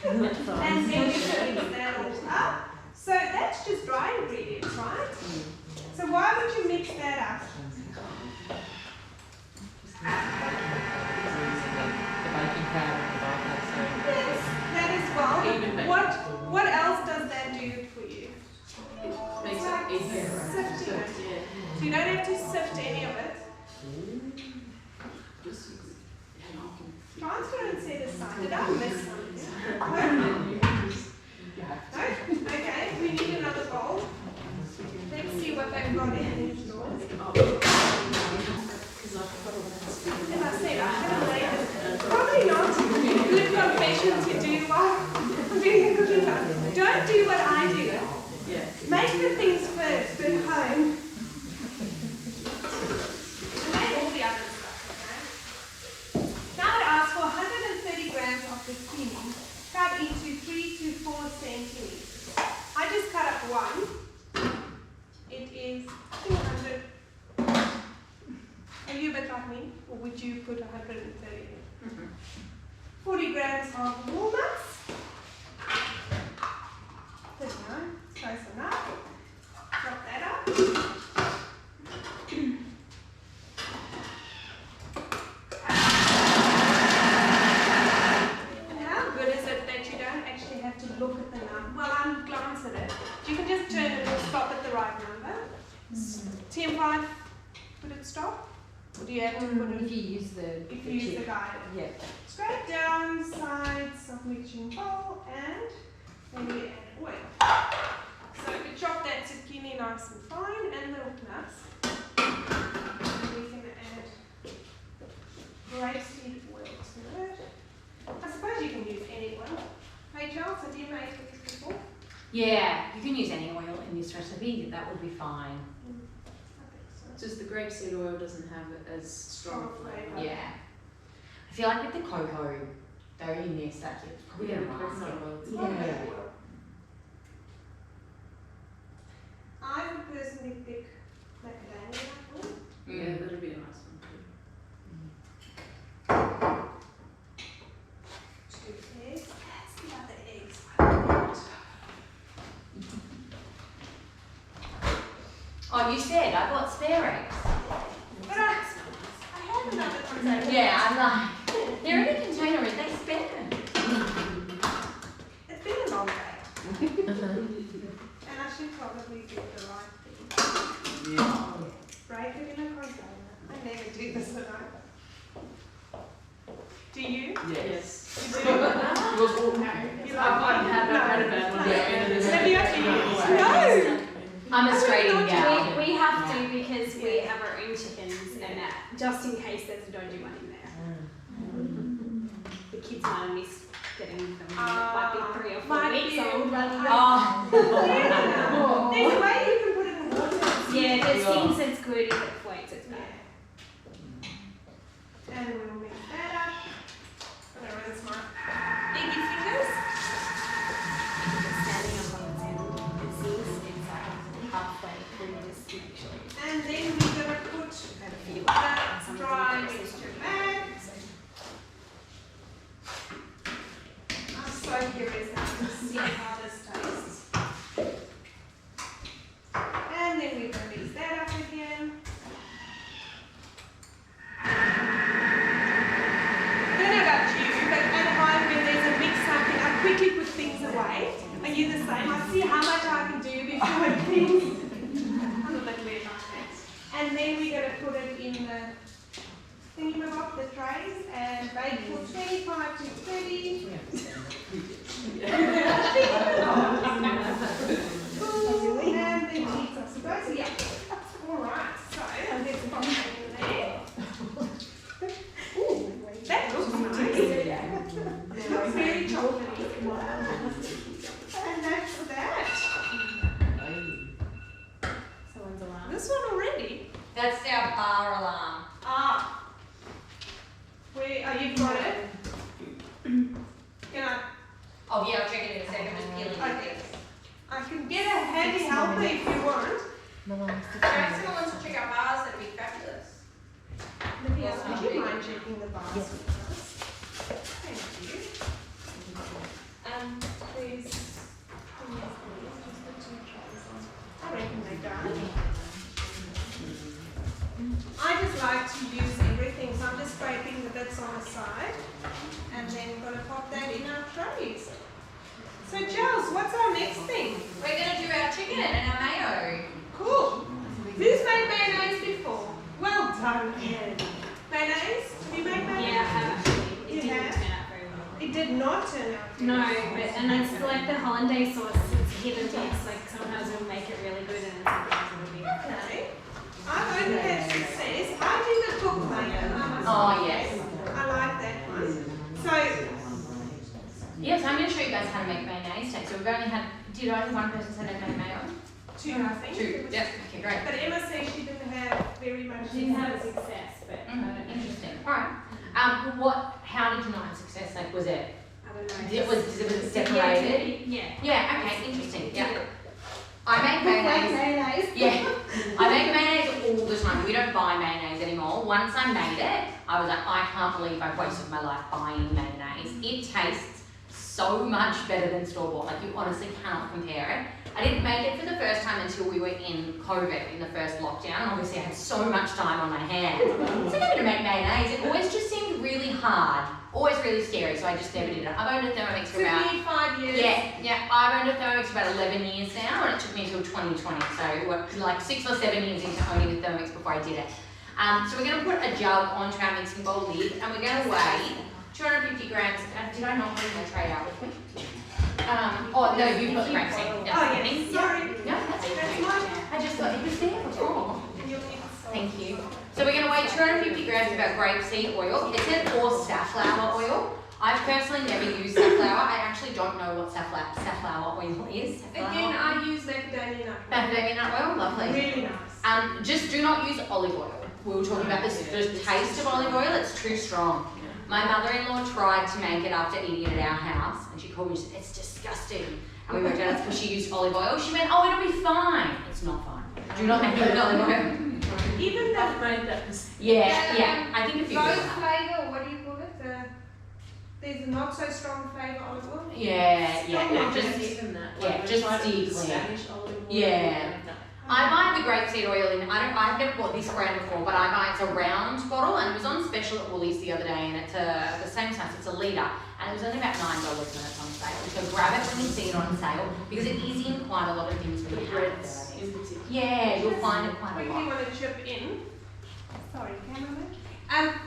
And then you mix that all up. So that's just dry ingredients, right? So why would you mix that up? The baking powder and the baking soda. Yes, that as well. Even better. What else does that do for you? Makes It's like it easier. sifting it. Yeah. So you don't have to sift any of it. Transfer and set aside. Did I miss something? No? Okay, we need another bowl. Let's see what they've got in these drawers. As I said, I haven't made it. Probably not a good confession to do while I'm doing a cooking class. Don't do what I do. Yeah. Make the things first at home. And make all the other stuff, okay? Now I ask for 130 grams of zucchini cut into 3 to 4 centimeters. I just cut up one. It is 200. Are you a bit like me? Or would you put 130 in? 40 grams of walnuts. There we go. Close enough. Drop that up. And how good is it that you don't actually have to look at the number? Well, I'll glance at it. You can just turn it and stop at the right number. TM5, would it stop? Or do you have to put it If you use the if you use the chip. guide? Yeah. Straight down sides of mixing bowl and then we add oil. So we chop that zucchini nice and fine and little nuts. And we're going to add grapeseed oil to it. I suppose you can use any oil. Hey Charles, have you made this before? Yeah, you can use any oil in this recipe, that would be fine. I think so. Just the grapeseed oil doesn't have as strong a flavour. Yeah. I feel like with the cocoa, though in this, that's it's probably Yeah, gonna the mask coconut it. oil. It's not bad oil. I would personally Oh, you said I bought spare eggs. But I have another container. Yeah, I'm like, they're in a container, are they spare? It's been a long day. And I should probably do the right thing. Break it in a container. I never do this at night. Do you? Yes. You do? You like I've had a bad one. Have you actually? No! I'm a straight in gal. We have to because we have our own chickens and just in case there's a dodgy one in there. The kids might have missed getting them. It might be 3 or 4 might weeks be. old. Oh. Yeah. There's a way you can put it in water. Yeah, there's things that's good, if it floats, it's bad. And we'll mix that up. I'm gonna rinse my pinky fingers. Standing up on its end, it seems it's like halfway through, just make sure. And then we're gonna put that dry mixture back. I'm so curious now to see how this tastes. And then we're gonna mix that up again. I don't know about you, but at home when there's a mix something, I quickly put things away. Are you the same? I see how much I can do before it things. I'm not like weird like that. And then we're going to put it in the thingamabob, the trays, and bake for 25 to 30. And then cheese, I suppose. Yeah. Alright, so let's pop it in there. Ooh, that looks nice. It looks very chocolatey. And that's that. Someone's alarm. This one already? That's our bar alarm. Ah. Where, oh, you've got it? Can I? Oh yeah, I'll check it in a second. I'm just peeling Okay. things. I can get a handy helper if you want. If someone wants to check our bars, that'd be fabulous. Lydia, would you mind checking the bars with us? Thank you. Please. Just the 2 trays on. I reckon they're done. I just like to use everything, so I'm just scraping the bits on the side and then we're going to pop that in our trays. So Giles, what's our next thing? We're gonna do our chicken and our mayo. Cool. Who's made mayonnaise before? Well done, Ed. Mayonnaise? Have you made mayonnaise? Yeah, I have actually. You It didn't have? turn out very well. It did not turn out. No, but and it's like the hollandaise sauce. It's hit and miss. Like sometimes it'll make it really good, and then sometimes it'll be. Okay. I've only had success. I did the cook mayo. Oh yes. I like that one. So, Yes, I'm going to show you guys how to make mayonnaise today. So we've only had, did only one person say they made mayo? 2, I think. 2. Yep. Okay, great. But Emma says she didn't have very much. She didn't have success, but Interesting. All right. How did you not have success? Like, was it? I don't know. Was it separated? Yeah. Yeah. Okay. Interesting. Yeah. I make mayonnaise. Yeah. I make mayonnaise all the time. We don't buy mayonnaise anymore. Once I made it, I was like, I can't believe I've wasted my life buying mayonnaise. It tastes so much better than store-bought. Like, you honestly cannot compare it. I didn't make it for the first time until we were in COVID, in the first lockdown. And obviously, I had so much time on my hands. So I'm going to make mayonnaise. It always just seemed really hard, always really scary, so I just never did it. I've owned a Thermomix for about... 5 years. Yeah, I've owned a Thermomix for about 11 years now, and it took me until 2020. So we're like 6 or 7 years into owning a Thermomix before I did it. So we're going to put a jug onto our mixing bowl lid, and we're going to weigh 250 grams. Did I not bring my tray out with me? Oh no, you've got the grape seed. Oh, yes. Sorry. No, that's okay. That's mine. I just thought it was there before. You'll need the salt. Thank you. So we're going to weigh 250 grams of our grapeseed oil. It says or safflower oil. I've personally never used safflower. I actually don't know what safflower oil is. Again, I use macadamia nut. Macadamia nut oil, lovely. Really nice. Just do not use olive oil. We were talking about this, the taste of olive oil, it's too strong. My mother-in-law tried to make it after eating it at our house, and she called me and said, it's disgusting. And we worked out it's because she used olive oil. She went, oh, it'll be fine. It's not fine. Do not make it with olive oil. Even the I've made that mistake. Yeah. I think if you rose flavour, what do you call it? There's a not so strong flavour olive oil. Yeah, Not just even that. yeah, Like, just I tried steer clear. Spanish olive oil. Yeah. I buy the grapeseed oil in, I've never bought this brand before, but I buy, it's a round bottle, and it was on special at Woolies the other day, and it's the same size, it's a litre, and it was only about $9 when it's on sale. So grab it when you see it on sale, because it is in quite a lot of things we have. Yeah, you'll find it quite a quickly lot. want to chip in. Sorry, cameraman.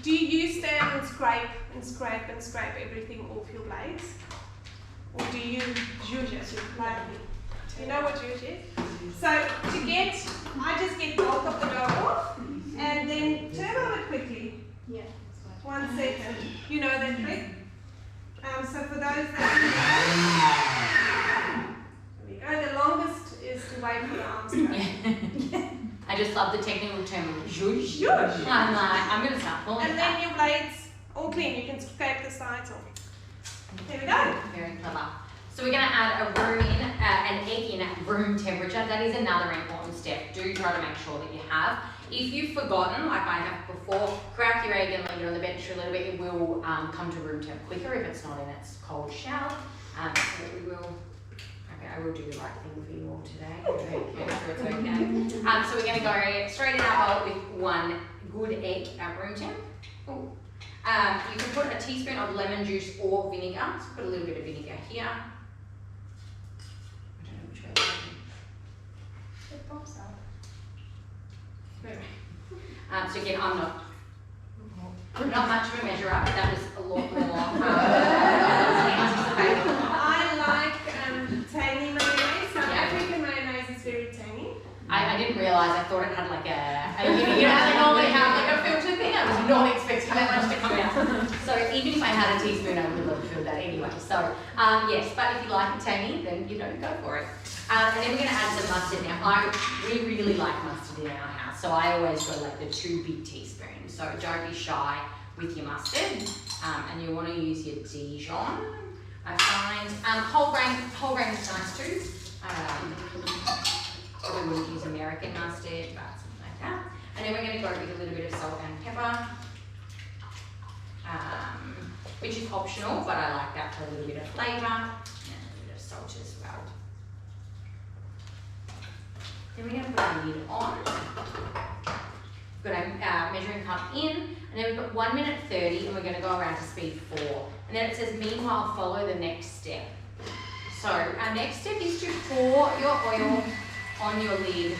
Do you stand and scrape and scrape and scrape everything off your blades? Or do you zhuzh it lightly? Do you know what zhuzh is? So I just get bulk of the dough off and then turn on it quickly. Yeah. 1 second. You know that trick? So for those that there we go. The longest is to wait for the arms to go. I just love the technical term, zhuzh. Zhuzh. I'm going to start calling it And that. then your blades all clean. You can scrape the sides off. There we go. Very clever. So we're going to add an egg in at room temperature. That is another important step. Do try to make sure that you have. If you've forgotten, like I have before, crack your egg and leave it on the bench for a little bit. It will come to room temp quicker if it's not in its cold shell. So we will. Okay, I will do the right thing for you all today. Make sure it's okay. So we're going to go straight in our bowl with 1 good egg at room temp. Ooh. You can put a teaspoon of lemon juice or vinegar. So put a little bit of vinegar here. I don't know which way to go. It pops out. So again, I'm not much of a measure up, but that was a lot more anticipated. I like tangy mayonnaise. South African mayonnaise is very tangy. I didn't realise, I thought it had like you know how they normally have like a filter thing? I was not expecting that much to come out. So even if I had a teaspoon, I would have filled that anyway. So yes, but if you like it tangy, then you don't go for it. And then we're going to add some mustard now. We really like mustard in our house, so I always go like the 2 big teaspoons. So don't be shy with your mustard, and you want to use your Dijon. I find whole grain is nice too. We wouldn't use American mustard, but something like that. And then we're going to go with a little bit of salt and pepper, which is optional, but I like that for a little bit of flavour, and a little bit of salt as well. Then we're going to put our lid on. We've got our measuring cup in, and then we've got 1 minute 30, and we're going to go around to speed 4. And then it says, meanwhile, follow the next step. So our next step is to pour your oil on your lid,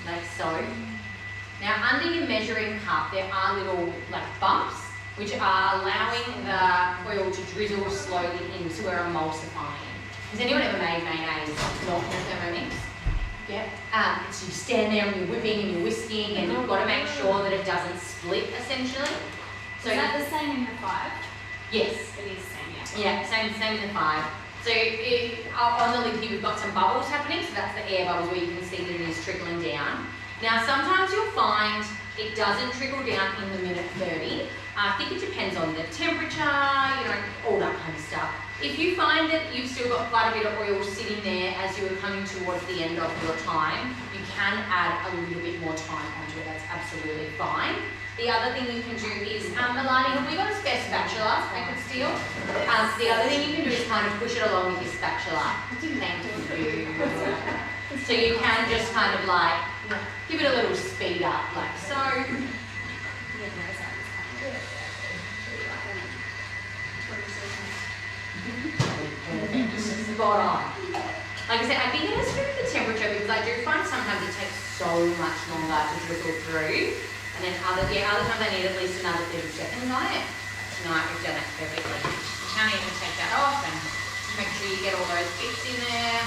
like so. Now under your measuring cup, there are little like bumps, which are allowing the oil to drizzle slowly in, so we're emulsifying. Has anyone ever made mayonnaise not in a Thermomix? Yeah. So you stand there and you're whipping and you're whisking, and you've got to make sure that it doesn't split, essentially. So is that the same in the 5? Yes. It is the same, yeah. Yeah, same in the 5. So on the lid here we've got some bubbles happening, so that's the air bubbles where you can see that it is trickling down. Now sometimes you'll find it doesn't trickle down in the minute 30. I think it depends on the temperature, all that kind of stuff. If you find that you've still got quite a bit of oil sitting there as you're coming towards the end of your time, you can add a little bit more time onto it. That's absolutely fine. The other thing you can do is, Milani, have we got a spare spatula I could steal? The other thing you can do is kind of push it along with your spatula. Thank you. So you can just kind of like, give it a little speed up, like so. Spot on. Like I said, I think it has to do with the temperature, because I do find sometimes it takes so much longer to drizzle through. And then other times I need at least another 30 seconds on it. Tonight we've done it perfectly. You can't even take that off, and make sure you get all those bits in there.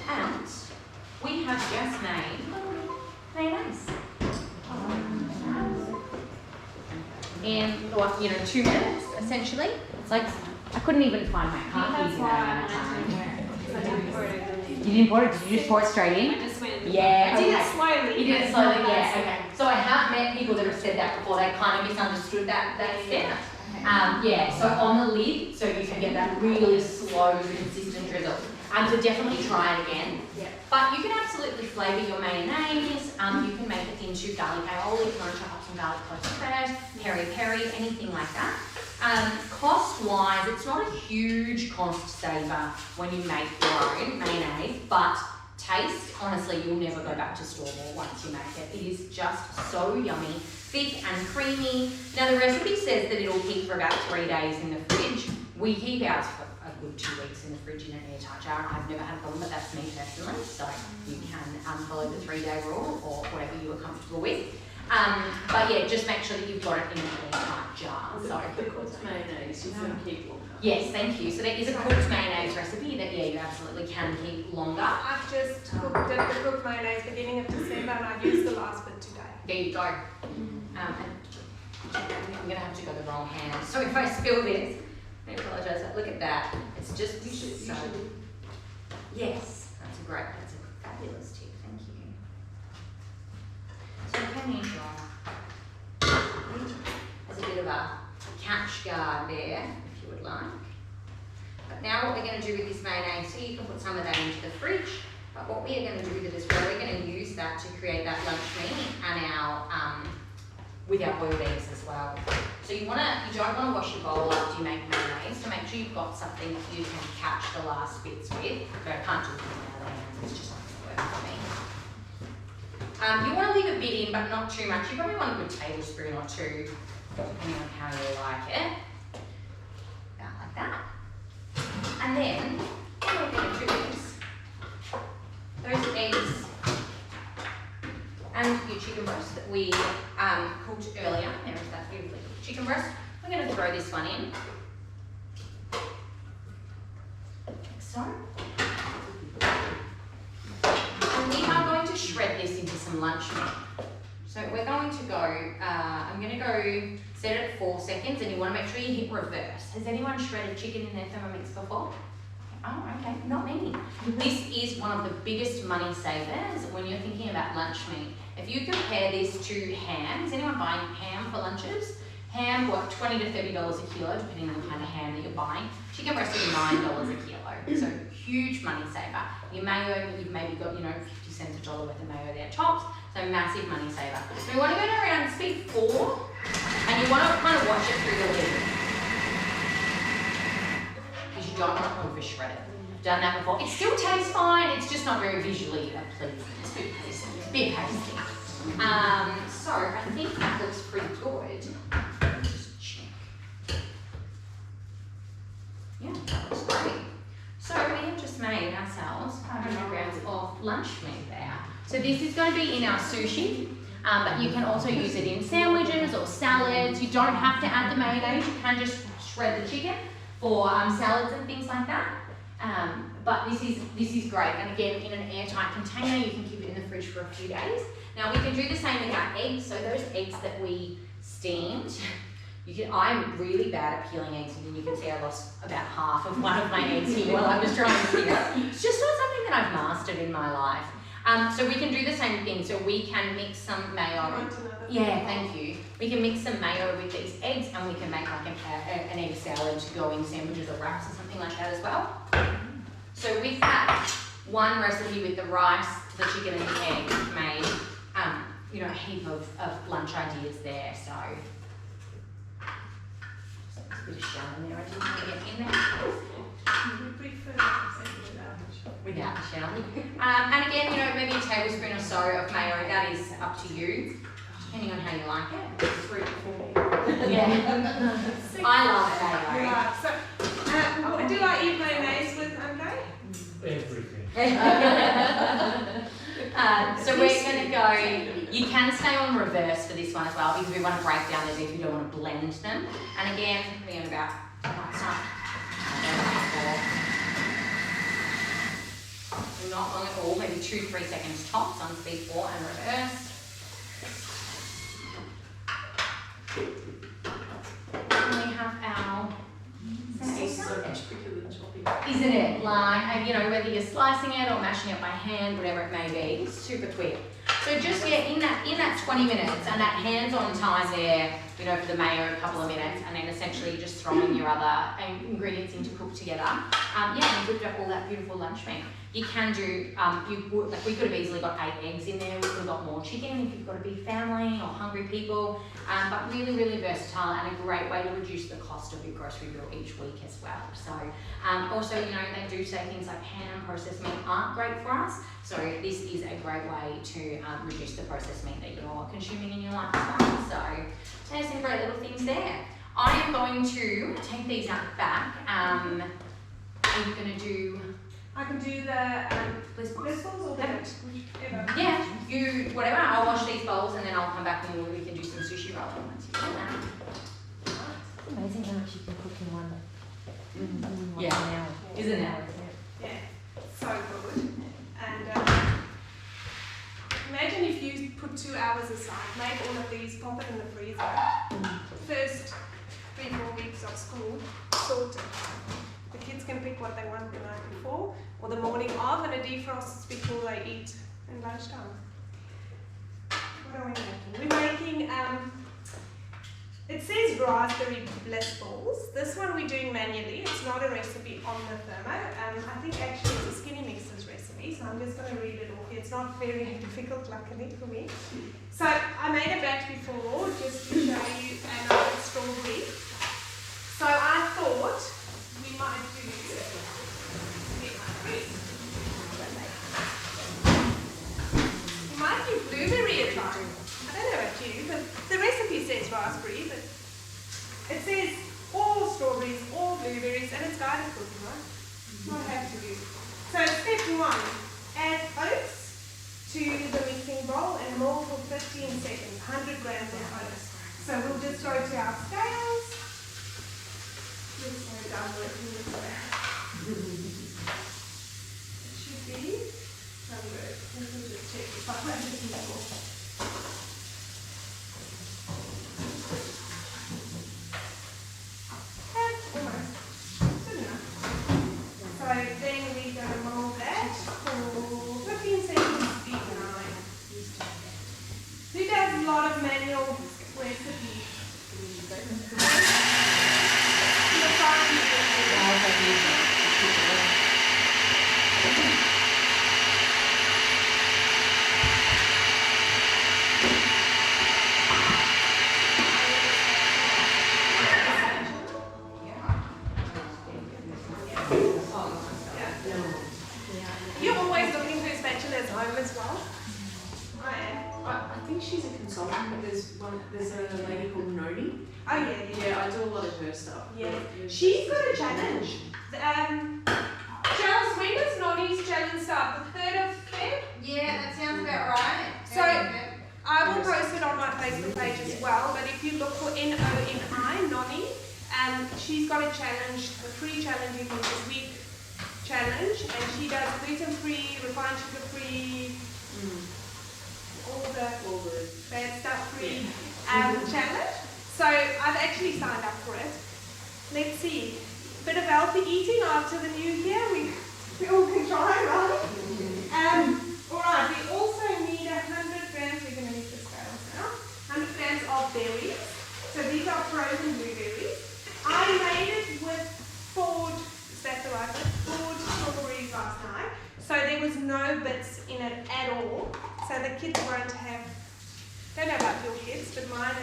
And we have just made mayonnaise. In 2 minutes, essentially. It's like I couldn't even find my car keys in that time. You didn't pour it? Did you just pour it straight in? I just went. Yeah. I did it slowly. You did it slowly, yeah. Okay. So I have met people that have said that before. They kind of misunderstood that step. Yeah. So on the lid, so you can get that really slow, consistent drizzle. So definitely try it again. Yeah. But you can absolutely flavour your mayonnaise. You can make it into garlic aioli if you want to chop up some garlic cloves fresh, peri peri, anything like that. Cost-wise, it's not a huge cost saver when you make your own mayonnaise, but taste, honestly, you'll never go back to store-bought once you make it. It is just so yummy, thick and creamy. Now the recipe says that it'll keep for about 3 days in the fridge. We keep ours for a good 2 weeks in the fridge in an airtight jar. I've never had a problem, but that's me personally. So you can follow the 3-day rule or whatever you are comfortable with. But yeah, just make sure that you've got it in an airtight jar. So The cooked mayonnaise, you can keep longer. yes, thank you. So there is a cooked mayonnaise recipe that you absolutely can keep longer. I've just cooked it, the cooked mayonnaise beginning of December, and I used the last bit today. There you go. And I'm gonna have to go the wrong hand. So if I spill this, I apologise. Look at that. It's just so. Yes, that's a fabulous tip. Thank you. So you can use your as a bit of a catch guard there, if you would like. But now what we're going to do with this mayonnaise, so you can put some of that into the fridge. But what we are going to do with it as well, we're going to use that to create that lunch meat and our with our boiled eggs as well. So you don't want to wash your bowl after you make mayonnaise, so make sure you've got something that you can catch the last bits with. But I can't do it with my other hands, it's just not going to work for me. You want to leave a bit in, but not too much. You probably want a good tablespoon or two, depending on how you like it. About like that. And then, what we're going to do is, those eggs and your chicken breast that we cooked earlier, there is that beautifully cooked chicken breast, we're going to throw this one in. Like so. And we are going to shred this into some lunch meat. So we're going to go, I'm going to go set it at 4 seconds, and you want to make sure you hit reverse. Has anyone shredded chicken in their Thermomix before? Oh, okay, not many. This is one of the biggest money savers when you're thinking about lunch meat. If you compare this to ham, is anyone buying ham for lunches? Ham, what, $20 to $30 a kilo, depending on the kind of ham that you're buying. Chicken breast is $9 a kilo, so huge money saver. Your mayo, you've maybe got, 50 cents, $1 worth of mayo there tops, so massive money saver. So you want to go to around speed 4, and you want to kind of watch it through the lid. Because you don't want to over shred it. I've done that before. It still tastes fine, it's just not very visually pleasing. It's a bit pasty. Bit pasty. So I think that looks pretty good. Just check. Yeah, that looks great. So we have just made ourselves 500 grams of lunch meat there. So this is going to be in our sushi, but you can also use it in sandwiches or salads. You don't have to add the mayonnaise, you can just shred the chicken for salads and things like that. But this is great, and again, in an airtight container, you can keep it in the fridge for a few days. Now we can do the same with our eggs. So those eggs that we steamed, I'm really bad at peeling eggs, and you can see I lost about half of one of my eggs here while I was trying to peel it. It's just not something that I've mastered in my life. So we can do the same thing. So we can mix some mayo. Yeah, thank you. We can mix some mayo with these eggs, and we can make like an egg salad to go in sandwiches or wraps or something like that as well. So with that, one recipe with the rice, the chicken and the egg made, a heap of lunch ideas there. So just a bit of shell in there. I didn't want to get in there. We prefer Without the shell. And again, maybe a tablespoon or so of mayo. That is up to you, depending on how you like it. Yeah. I love mayo. Right, so do I eat mayonnaise with Andre? Everything. So we're going to go, you can stay on reverse for this one as well, because we want to break down those eggs, we don't want to blend them. And again, we're going to about not long at all, maybe 2-3 seconds tops on speed 4 and reverse. And we have our So much quicker than chopping. Isn't it? Like, whether you're slicing it or mashing it by hand, whatever it may be, super quick. So just in that 20 minutes and that hands-on time there, you know, for the mayo, a couple of minutes, and then essentially just throwing your other ingredients in to cook together. Yeah, and you've whipped up all that beautiful lunch meat. You can do, we could have easily got 8 eggs in there. We could have got more chicken if you've got a big family or hungry people. But really, really versatile and a great way to reduce the cost of your grocery bill each week as well. So also, you know, they do say things like ham and processed meat aren't great for us. So this is a great way to reduce the processed meat that you're consuming in your lifestyle. So there's some great little things there. I am going to take these out back. I'm going to do... I can do the blissballs or the whichever. Yeah, you, whatever. I'll wash these bowls and then I'll come back and we can do some sushi rolling once you do that. It's amazing how much you can cook in one Yeah. an hour. Isn't it? Yeah, so good. And imagine if you put 2 hours aside, make all of these, pop it in the freezer. First 3-4 weeks of school, sorted. The kids can pick what they want the night before or the morning of, and it defrosts before they eat in lunchtime. What are we making? We're making, it says raspberry bliss balls. This one we're doing manually. It's not a recipe on the thermo. I think actually it's a Skinny Mixers recipe, so I'm just going to read it off. It's not very difficult, luckily for me. So I made a batch before just to show you another strawberry. So I thought we might do blueberry at time. I don't know about you, but the recipe says raspberry, but it says all strawberries, all blueberries, and it's guided cooking, right? What I have to do. So step 1, add oats to the mixing bowl and mold for 15 seconds, 100 grams of oats. So we'll just go to our scales. Let's go down working this way. It should be 100. Let me just check if I have it equal. Almost. Good enough. So then we're going to mold that for 15 seconds, deep 9. Who does a lot of manual recipes? You're always looking for spatulas home as well? I am. I think she's a consultant, but there's a lady called Noni. Oh yeah, yeah. Yeah, I do a lot of her stuff. Yeah. She's got a challenge. Charles, when does Noddy's challenge start? The 3rd of Feb? Yeah, that sounds about right. So I will post it on my Facebook page as well, but if you look for Noni, Noni, she's got a challenge, a free challenge you can do, a week challenge, and she does gluten-free, refined sugar-free, all the bad stuff-free challenge. So I've actually signed up for it. Let's see. Bit of healthy eating after the new year. We all can try, right? Alright, we also need 100 grams. We're going to need the scales now. 100 grams of berries. So these are frozen blueberries. I made it with Ford, is that the right word? Ford strawberries last night. So there was no bits in it at all. So the kids won't have, don't know about your kids, but mine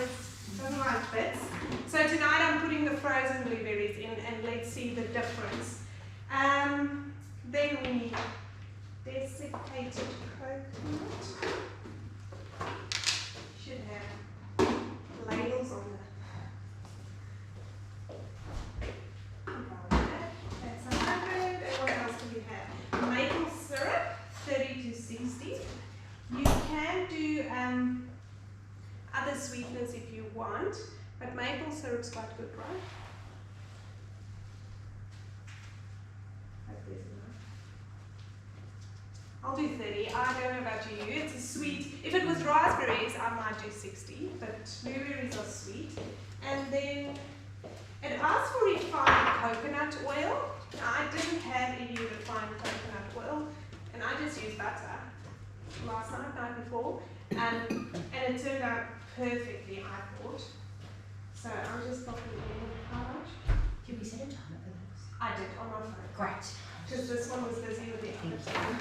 doesn't like bits. So tonight I'm putting the frozen blueberries in and let's see the difference. Then we need desiccated coconut. Should have labels on that's 100. And what else do we have? Maple syrup, 30 to 60. You can do other sweeteners if you want, but maple syrup's quite good, right? Hope there's enough. I'll do 30. I don't know about you. It's a sweet. If it was raspberries, I might do 60, but blueberries are sweet. And then it asks for refined coconut oil. Now, I didn't have any refined coconut oil, and I just use butter. last night before, and it turned out perfectly, I thought. So I'm just popping in how much? Did we set a timer for this? I did on my phone. Great. Because this one was busy with the other.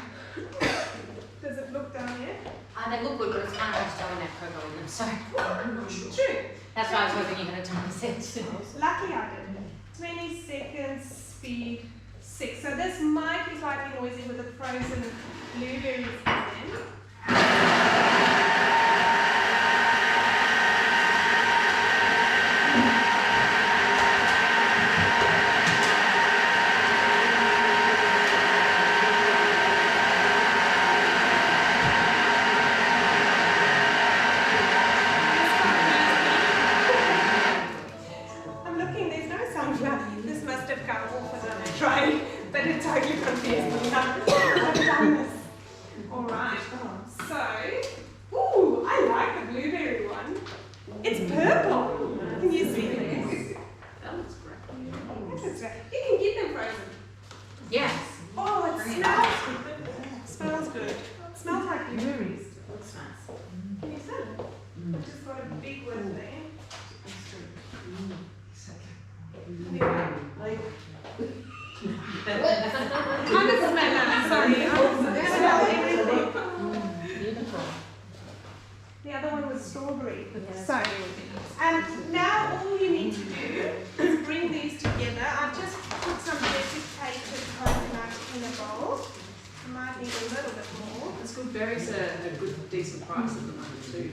Does it look down here? They look good, but it's kind of hard to tell when they've cocoa in them, so. True. That's why I was hoping you're going to time set. Lucky I did. 20 seconds, speed 6. So this might be slightly noisy with the frozen blueberries in them. I'm looking, there's no sunflower. This must have come off another tray, but it totally confused me. I've done this. Alright, so, ooh, I like the blueberry one. It's purple. Can you see this? That looks great. That's right. You can get them frozen. Yes. Oh, it smells good. Smells good. Smells like blueberries. Looks nice. Can you smell it? I just got a big one there. Yeah. I just smell that, sorry. I smell everything. Beautiful. The other one was strawberry. So, now all you need to do is bring these together. I've just put some desiccated coconut in a bowl. I might need a little bit more. That's good. Berries are a good, decent price at the moment too.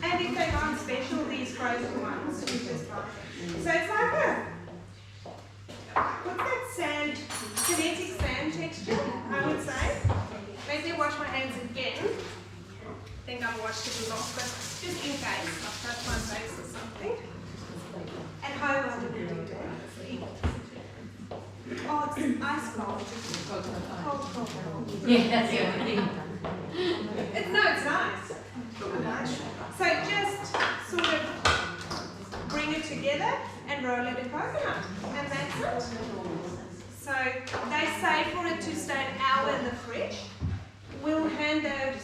And if they aren't special, these frozen ones, you just buy them. So it's like what's that sand, kinetic sand texture, I would say. Maybe wash my hands again. I think I've washed it a lot, but just in case, I've touched my face or something. At home I wouldn't do it, honestly. Oh, it's ice cold. Cold. Yeah, that's the only thing. It's nice. So just sort of bring it together and roll it in coconut, and that's it. So they say for it to stay an hour in the fridge. We'll hand those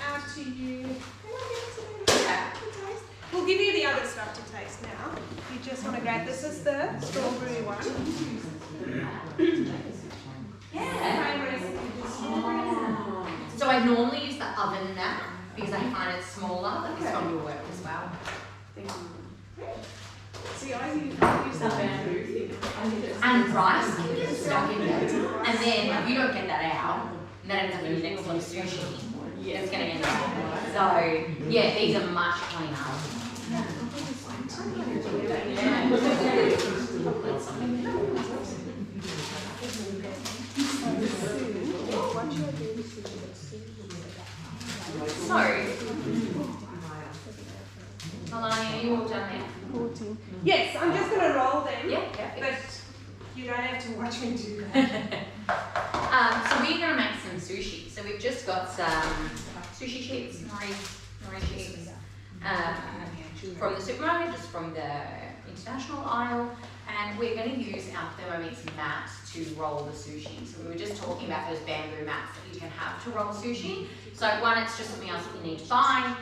out to you. Can I give it to you? Yeah. Taste. We'll give you the other stuff to taste now. You just want to grab this is the strawberry one. Yeah. So I normally use the oven now because I find it smaller, but this one will work as well. See, I use the Bamboo thing. And rice can get stuck in there. And then if you don't get that out, and that ends up in your next one sushi, it's going to end up. So yeah, these are much cleaner. So, Alani, are you all done there? 14. Yes, I'm just going to roll them. Yeah, perfect. But you don't have to watch me do that. So we're going to make some sushi. So we've just got some sushi sheets, nori sheets, from the supermarket, just from the international aisle, and we're going to use our Thermomix mat to roll the sushi. So we were just talking about those bamboo mats that you can have to roll sushi. So one, it's just something else that you need to buy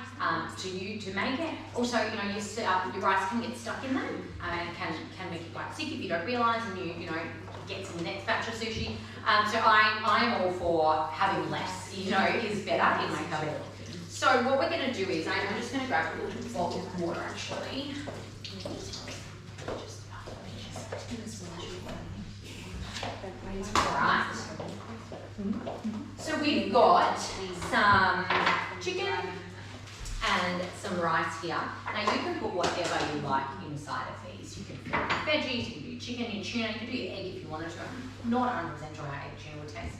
to make it. Also, you know, your rice can get stuck in them and can make you quite sick if you don't realise and you know get some next batch of sushi. So I am all for having less, you know, is better in my cupboard. So what we're going to do is I'm just going to grab a little bottle of water actually. Alright. So we've got some chicken and some rice here. Now you can put whatever you like inside of these. You can put veggies, you can do chicken and tuna, you can do egg if you wanted to. I'm not 100% sure how egg tuna would taste,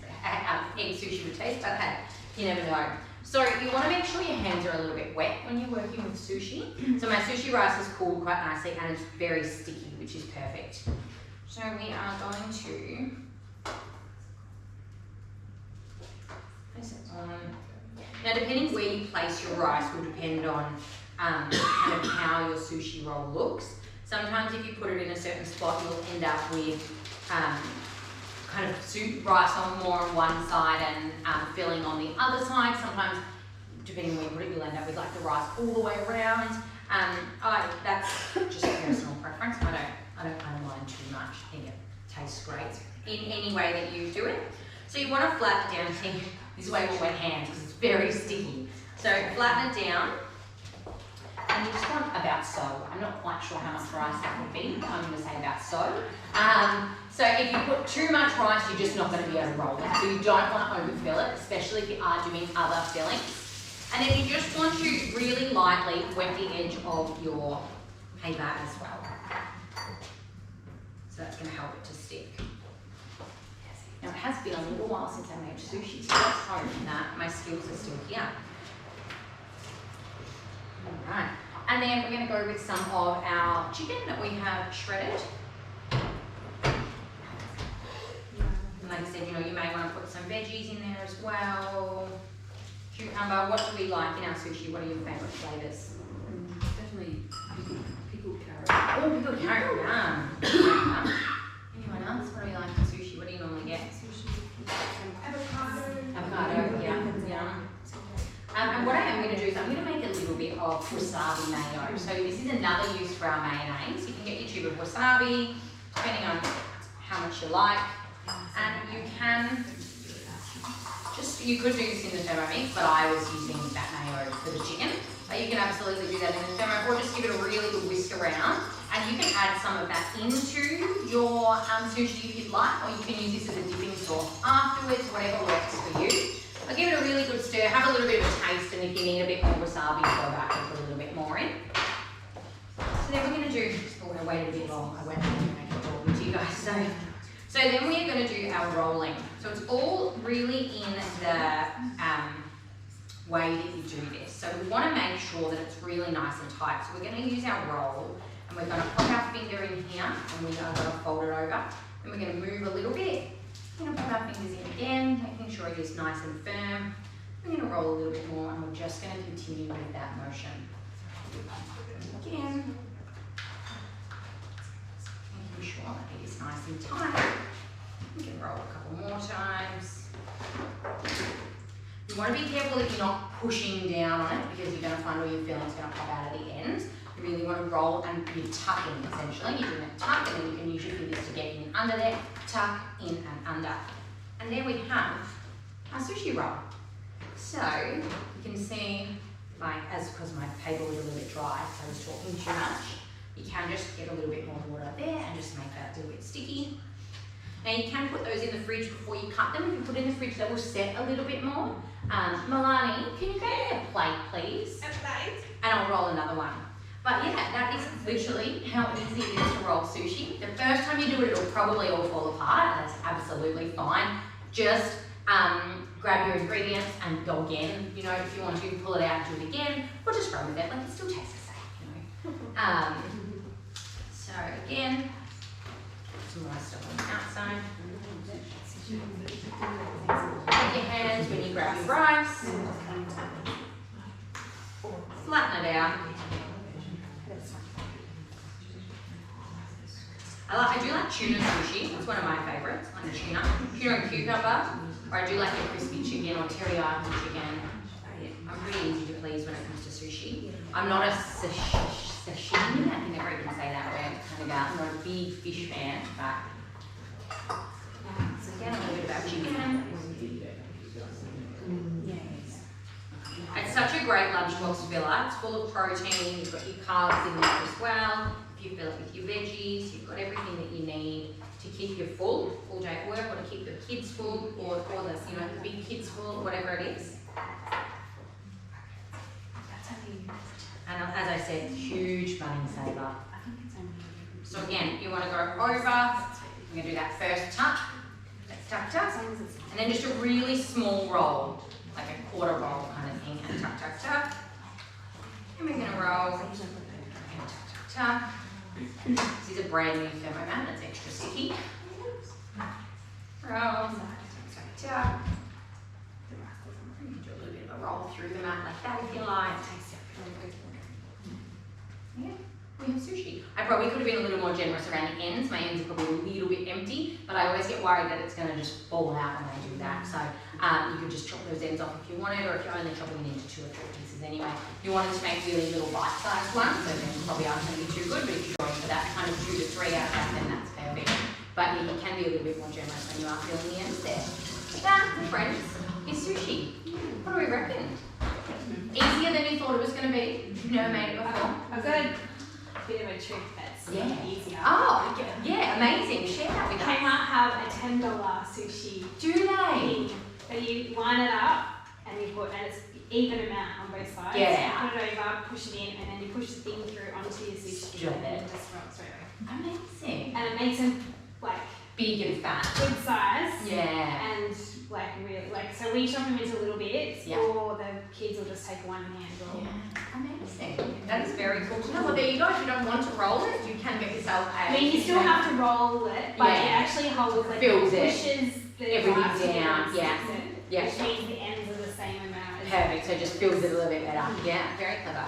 egg sushi would taste, but hey, you never know. So you want to make sure your hands are a little bit wet when you're working with sushi. So my sushi rice is cooled quite nicely and it's very sticky, which is perfect. So we are going to place it on. Now depending where you place your rice will depend on kind of how your sushi roll looks. Sometimes if you put it in a certain spot you'll end up with kind kind of rice on more on one side and filling on the other side. Sometimes, depending on where you put it, you'll end up with like the rice all the way around. That's just a personal preference. I don't mind too much. I think it tastes great in any way that you do it. So you want to flatten it down. See, this is why we'll wet hands because it's very sticky. So flatten it down. And you just want about so. I'm not quite sure how much rice that would be. I'm going to say about so. So if you put too much rice, you're just not going to be able to roll it. So you don't want to overfill it, especially if you are doing other fillings. And then you just want to really lightly wet the edge of your paper as well. So that's going to help it to stick. Now it has been a little while since I made sushi, so let's hope that my skills are still here. Alright, and then we're going to go with some of our chicken that we have shredded. And like I said, you know, you may want to put some veggies in there as well. Cucumber, what do we like in our sushi? What are your favourite flavours? Definitely pickled carrot. Oh, pickled carrot, yum. Anyone else? What do you like in sushi? What do you normally get? Avocado, yeah. And what I am going to do is I'm going to make a little bit of wasabi mayo. So this is another use for our mayonnaise. You can get your tube of wasabi, depending on how much you like. And you can you could do this in the Thermomix, but I was using that mayo for the chicken. But you can absolutely do that in the Thermomix, or just give it a really good whisk around. And you can add some of that into your sushi if you'd like, or you can use this as a dipping sauce afterwards, whatever works for you. I'll give it a really good stir, have a little bit of a taste, and if you need a bit more wasabi, go back and put a little bit more in. So then we're going to do, I waited a bit long, I went home and I talk with you guys. So then we're going to do our rolling. So it's all really in the way that you do this. So we want to make sure that it's really nice and tight. So we're going to use our roll and we're going to put our finger in here and we're going to fold it over. And we're going to move a little bit. We're going to put our fingers in again, making sure it is nice and firm. We're going to roll a little bit more and we're just going to continue with that motion. Again. Making sure that it is nice and tight. You can roll a couple more times. You want to be careful that you're not pushing down on it because you're going to find all your fillings going to pop out at the end. You really want to roll and you're tucking essentially. You're doing a tuck and then you can use your fingers to get in under there, tuck, in and under. And there we have our sushi roll. So you can see, because my paper was a little bit dry, so I was talking too much, you can just get a little bit more water there and just make that a little bit sticky. Now you can put those in the fridge before you cut them. If you put it in the fridge, they will set a little bit more. Milani, can you go get a plate, please? A plate? And I'll roll another one. But yeah, that is literally how easy it is to roll sushi. The first time you do it, it'll probably all fall apart, and that's absolutely fine. Just grab your ingredients and go again. You know, if you want to pull it out and do it again, or just run with it. Like, it still tastes the same, you know. So again, some more stuff on the outside. With your hands when you grab your rice. Flatten it out. I do like tuna sushi. It's one of my favourites, like tuna and cucumber. Or I do like a crispy chicken or teriyaki chicken. I'm pretty easy to please when it comes to sushi. I'm not a sashimi, I can never even say that word, kind of I'm not a big fish fan, but so again, a little bit about chicken. It's such a great lunchbox filler. It's full of protein, you've got your carbs in there as well. If you fill it with your veggies, you've got everything that you need to keep you full day at work, or to keep the kids full, or the big kids full, whatever it is. And as I said, huge money saver. So again, you want to go over, we're going to do that first tuck, let's tuck, and then just a really small roll, like a quarter roll kind of thing, and tuck. And we're going to roll, and tuck. This is a brand new thermomat that's extra sticky. Roll, tuck. You can do a little bit of a roll through the mat like that if you like. Yeah, we have sushi. I probably could have been a little more generous around the ends. My ends are probably a little bit empty, but I always get worried that it's going to just fall out when I do that. So you could just chop those ends off if you wanted, or if you're only chopping it into 2 or 3 pieces anyway. You wanted to make really little bite-sized ones, so then probably aren't going to be too good, but if you're going for that kind of 2 to 3 out of that, then that's perfect. But yeah, you can be a little bit more generous when you are filling the ends there. That, friends, is sushi. What do we reckon? Easier than you thought it was going to be? You've never made it before? I've got a bit of a trick that's easier. Oh, yeah, amazing. Share that with us. Kmart have a $10 sushi. Do they? So you line it up and you put, and it's even amount on both sides. Yeah. Put it over, push it in, and then you push the thing through onto your sushi. Drop and then it. just drop straight away. Amazing. And it makes them like Big and fat. good size. Yeah. And like really, like, so we chop them into little bits, Yeah. or the kids will just take one handle. Amazing. That is very cool to know. Well, there you go. If you don't want to roll it, you can get yourself a... I mean, you still have to roll it, but Yeah. it actually holds it, Fills it. pushes the Everything glass down, and yeah. sticks it, Yeah. which means the ends are the same amount as Perfect, so it just fills it a little bit better. Yeah, very clever.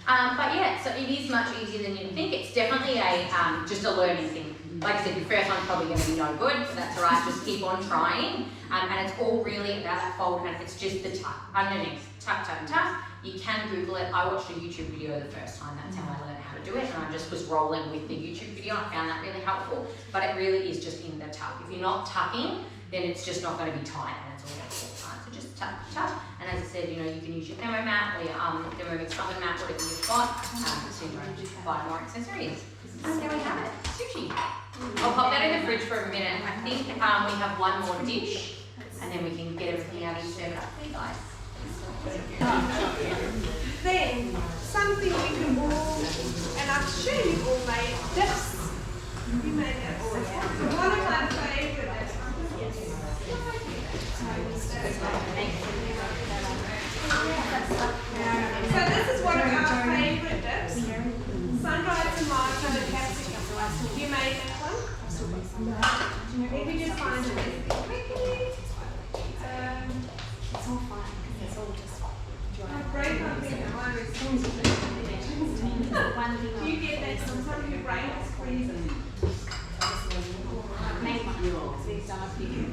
But yeah, so it is much easier than you'd think. It's definitely a just a learning thing. Like I said, your first one's probably going to be no good, but that's alright, just keep on trying. And it's all really about that fold, and it's just the tuck underneath. Tuck, tuck, tuck. You can Google it. I watched a YouTube video the first time, that's how I learned how to do it, and I just was rolling with the YouTube video. I found that really helpful, but it really is just in the tuck. If you're not tucking, then it's just not going to be tight, and it's all going to fall tight. So just tuck, tuck. And as I said, you know, you can use your thermo mat or your thermomix oven mat, whatever you've got, so you don't buy more accessories. And there we have it, sushi. I'll pop that in the fridge for a minute. I think we have one more dish, and then we can get everything out and serve it up for you guys. Then, something you can all, and I'm sure you all made dips. You made dips. One of my favourite dips. So this is one of our favourite dips. Sun-dried tomato and capsicum. You made that one? Let me just find it quickly. it's all fine because it's all just My brain can't think of one. one thing. Do you get that sometimes your brain is freezing? Make one. So we've done a few.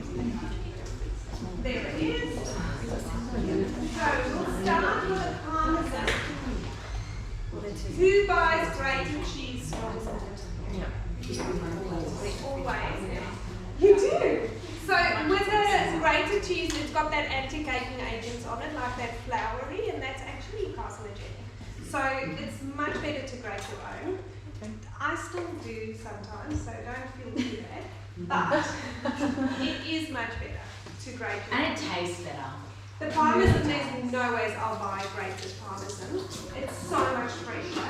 There it is. So we'll start with a parmesan. Who buys grated cheese from Always. You do. So with a grated cheese, it's got that anti-caking agents on it, like that floury, and that's actually carcinogenic. So it's much better to grate your own. I still do sometimes, so don't feel too bad. But it is much better to grate your own. And it tastes better. The parmesan, there's no ways I'll buy grated parmesan. It's so much fresher,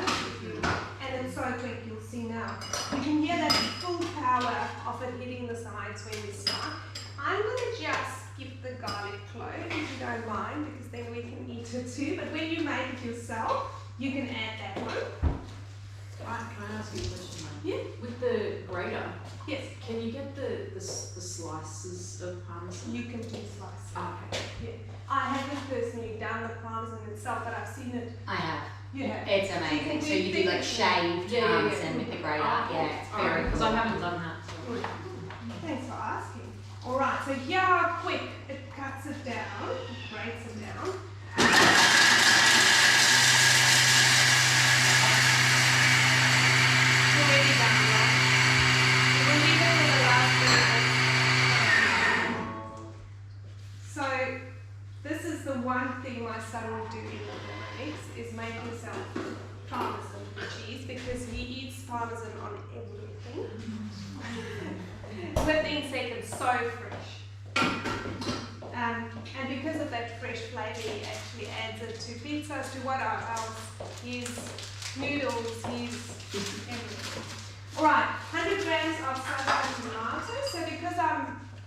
and it's so quick, you'll see now. You can hear that full power of it hitting the sides when you start. I'm going to just skip the garlic clove, if you don't mind, because then we can eat it too. But when you make it yourself, you can add that one. Can I ask you a question, mate? Yeah. With the grater, Yes, can you get the slices of parmesan? you can do slices. Okay. Yeah. I haven't personally done the parmesan itself, but I've seen it. I have. You have. It's amazing. So you do like shaved parmesan with the grater. Yeah, it's very Because cool. I haven't done that. So. Thanks for asking. Alright, so here how quick it cuts it down, it breaks it down. Already done, right? So we'll leave it for the last bit. So this is the one thing my son will do in the mix, is make himself parmesan cheese, because he eats parmesan on everything. Within seconds, so fresh. And because of that fresh flavour, he actually adds it to pizzas, to what else, his noodles, his everything. Alright, 100 grams of sun-dried tomatoes. So because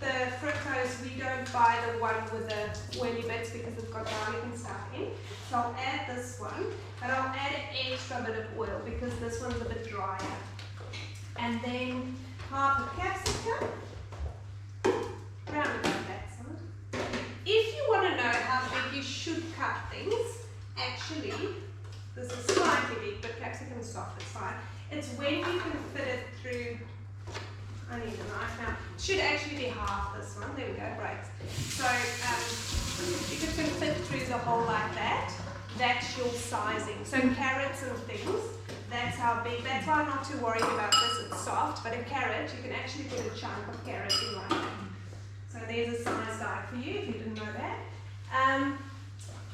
the fructose, we don't buy the one with the oily bits because it's got garlic and stuff in. So I'll add this one, but I'll add an extra bit of oil because this one's a bit drier. And then half a capsicum, round about that size. If you want to know how big you should cut things, actually, this is slightly big, but capsicum is soft, it's fine. It's when you can fit it through. I need a knife now. It should actually be half this one. There we go, breaks. So if it can fit through the hole like that, that's your sizing. So carrots and things, that's how big. That's why I'm not too worried about this. It's soft, but a carrot, you can actually put a chunk of carrot in like that. So there's a size guide for you if you didn't know that.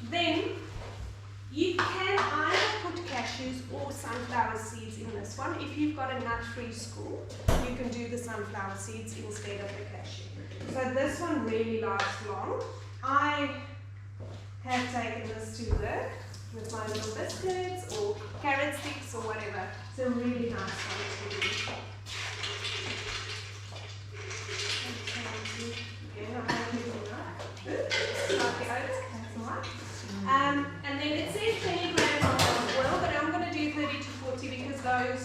Then you can either put cashews or sunflower seeds in this one. If you've got a nut-free school, you can do the sunflower seeds instead of the cashew. So this one really lasts long. I have taken this to work with my little biscuits or carrot sticks or whatever. It's a really nice one to do. Again, I have using that. Like the oats, that's alright. And then it says 20 grams of oil, but I'm going to do 30 to 40 because those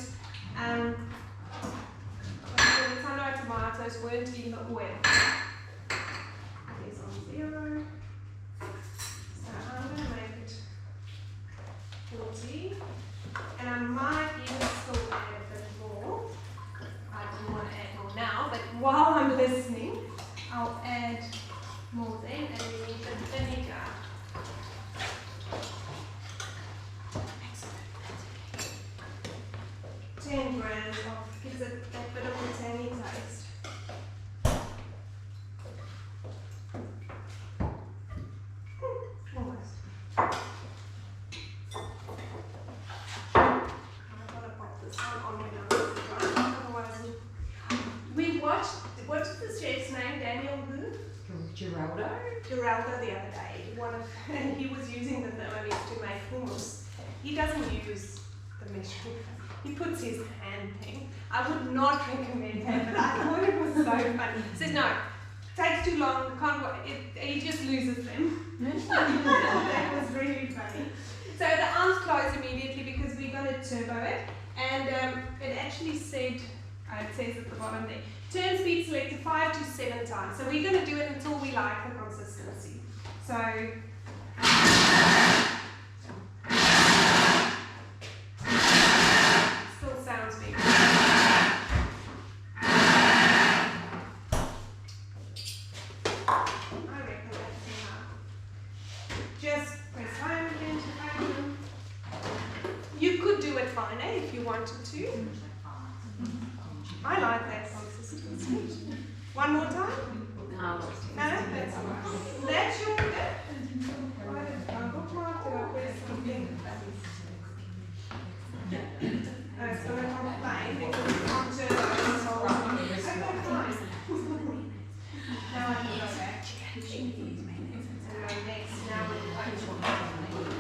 sunlight tomatoes weren't in the oil. It's on 0. So I'm going to make it 40. And I might even still add a bit more. I don't want to add more now, but while I'm listening, I'll add more then, and we need the vinegar. 10 grams of, gives it that bit of a tangy taste. Almost. I've got to pop this one on when I'm dry, otherwise we watched, what's the chef's name, Daniel who? Geraldo. Geraldo the other day, and he was using the thermomix to make hummus. He doesn't use the measuring cup. He puts his hand thing. I would not recommend that, but I thought it was so funny. He says, no, takes too long, can't work. He just loses them. That was really funny. So the arms close immediately because we're going to turbo it. And it actually said, it says at the bottom there, turn speed select to 5 to 7 times. So we're going to do it until we like the consistency. So still sounds big. I reckon that's enough. Just press home again to open. You could do it finer if you wanted to. I like that consistency. One more time? No, that's all right. That's your bit. I bookmarked it up with something. It's going to complain because it's not turbo, so okay, fine. Now I can go back. And go next. Now we're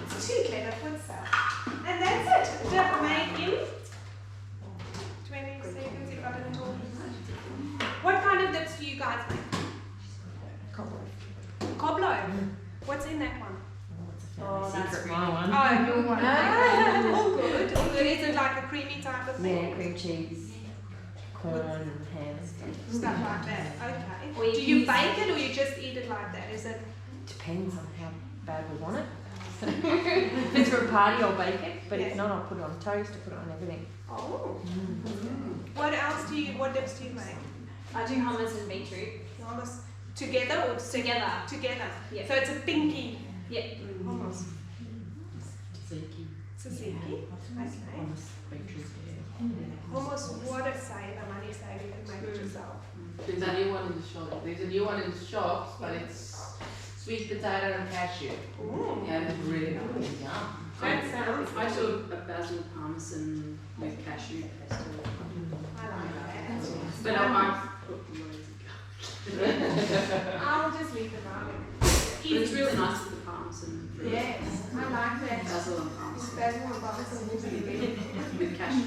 it's too clever for itself. And that's it. Just make in 20 seconds if I didn't talk too much. What kind of dips do you guys make? Cobbler. What's in that one? Oh, that's my one. Oh, your one. All good. All good. Is it like a creamy type of thing? Yeah, cream cheese, corn, ham, Stuff like that. Okay. Or you Do can you use bake it or you just eat it like that? Is it? Depends on how bad we want it. If it's for a party, I'll bake it, but Yeah. if not, I'll put it on toast, I'll put it on everything. Oh. What else do you? What dips do you make? I do hummus and beetroot Almost together or together. together? Yeah. So it's a pinky. Yeah. Almost. Tzatziki. Tzatziki. Okay. Hummus, beetroot. Almost what a saver, money saver. You can make it yourself. There's a new one in the shop. There's a new one in the shops, but it's sweet potato and cashew. Ooh. Yeah, it's really nice. Yum. That sounds. I do a basil parmesan with cashew pesto. I like that. But I put loads of I'll just leave it out. But it's really nice with the parmesan. Yes, I like that. Basil and parmesan. Basil and parmesan will be good. With cashew.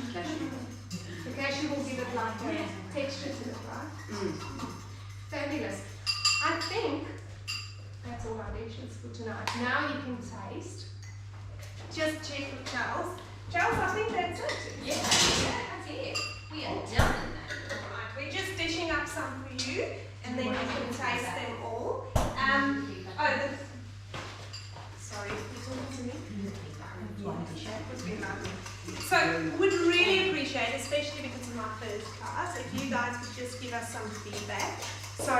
The cashew will give it like a texture to it, right? Fabulous. I think that's all our dishes for tonight. Now you can taste. Just check with Charles. Charles, I think that's it. Yeah, that's it. We are done. Alright, we're just dishing up some for you, and then you can taste them all. Sorry, you talking to me? That was really lovely. So would really appreciate, especially because it's my first class, if you guys could just give us some feedback. So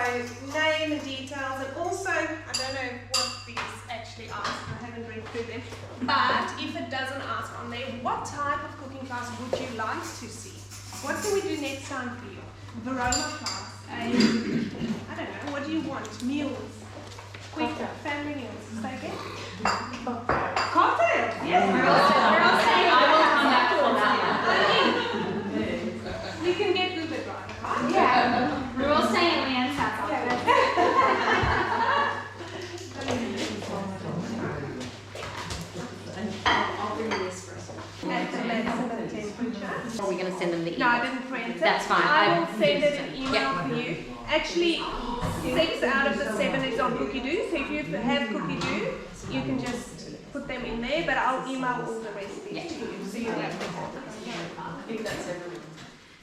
name and details, and also, I don't know what these actually ask, I haven't read through them, but if it doesn't ask on there, what type of cooking class would you like to see? What can we do next time for you? Varoma class, I don't know, what do you want? Meals, quick family meals, is that okay? Cocktails, yes. We're all saying I will come back for that one. We can get good at right? Yeah. We're all saying Leanne's house. I'll bring this for us. At the maximum temperature. Are we going to send them the No, I email? didn't print it. That's fine. I will send it an email Yeah. for you. Actually, 6 out of the 7 is on cookie dough. So if you have cookie dough, you can just put them in there. But I'll email all the recipes to you, so you have them. I think that's everyone.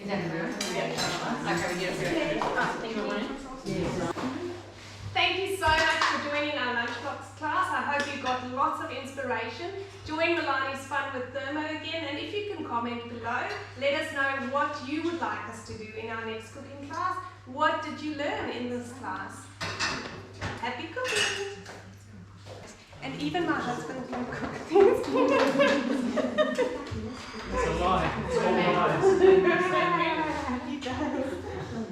Is that everyone? Yeah. Okay, we get it. Thank you. Thank you so much for joining our Lunchbox class. I hope you got lots of inspiration. Join Milani's Fun with Thermo again, and if you can comment below, let us know what you would like us to do in our next cooking class. What did you learn in this class? Happy cooking! And even my husband can cook.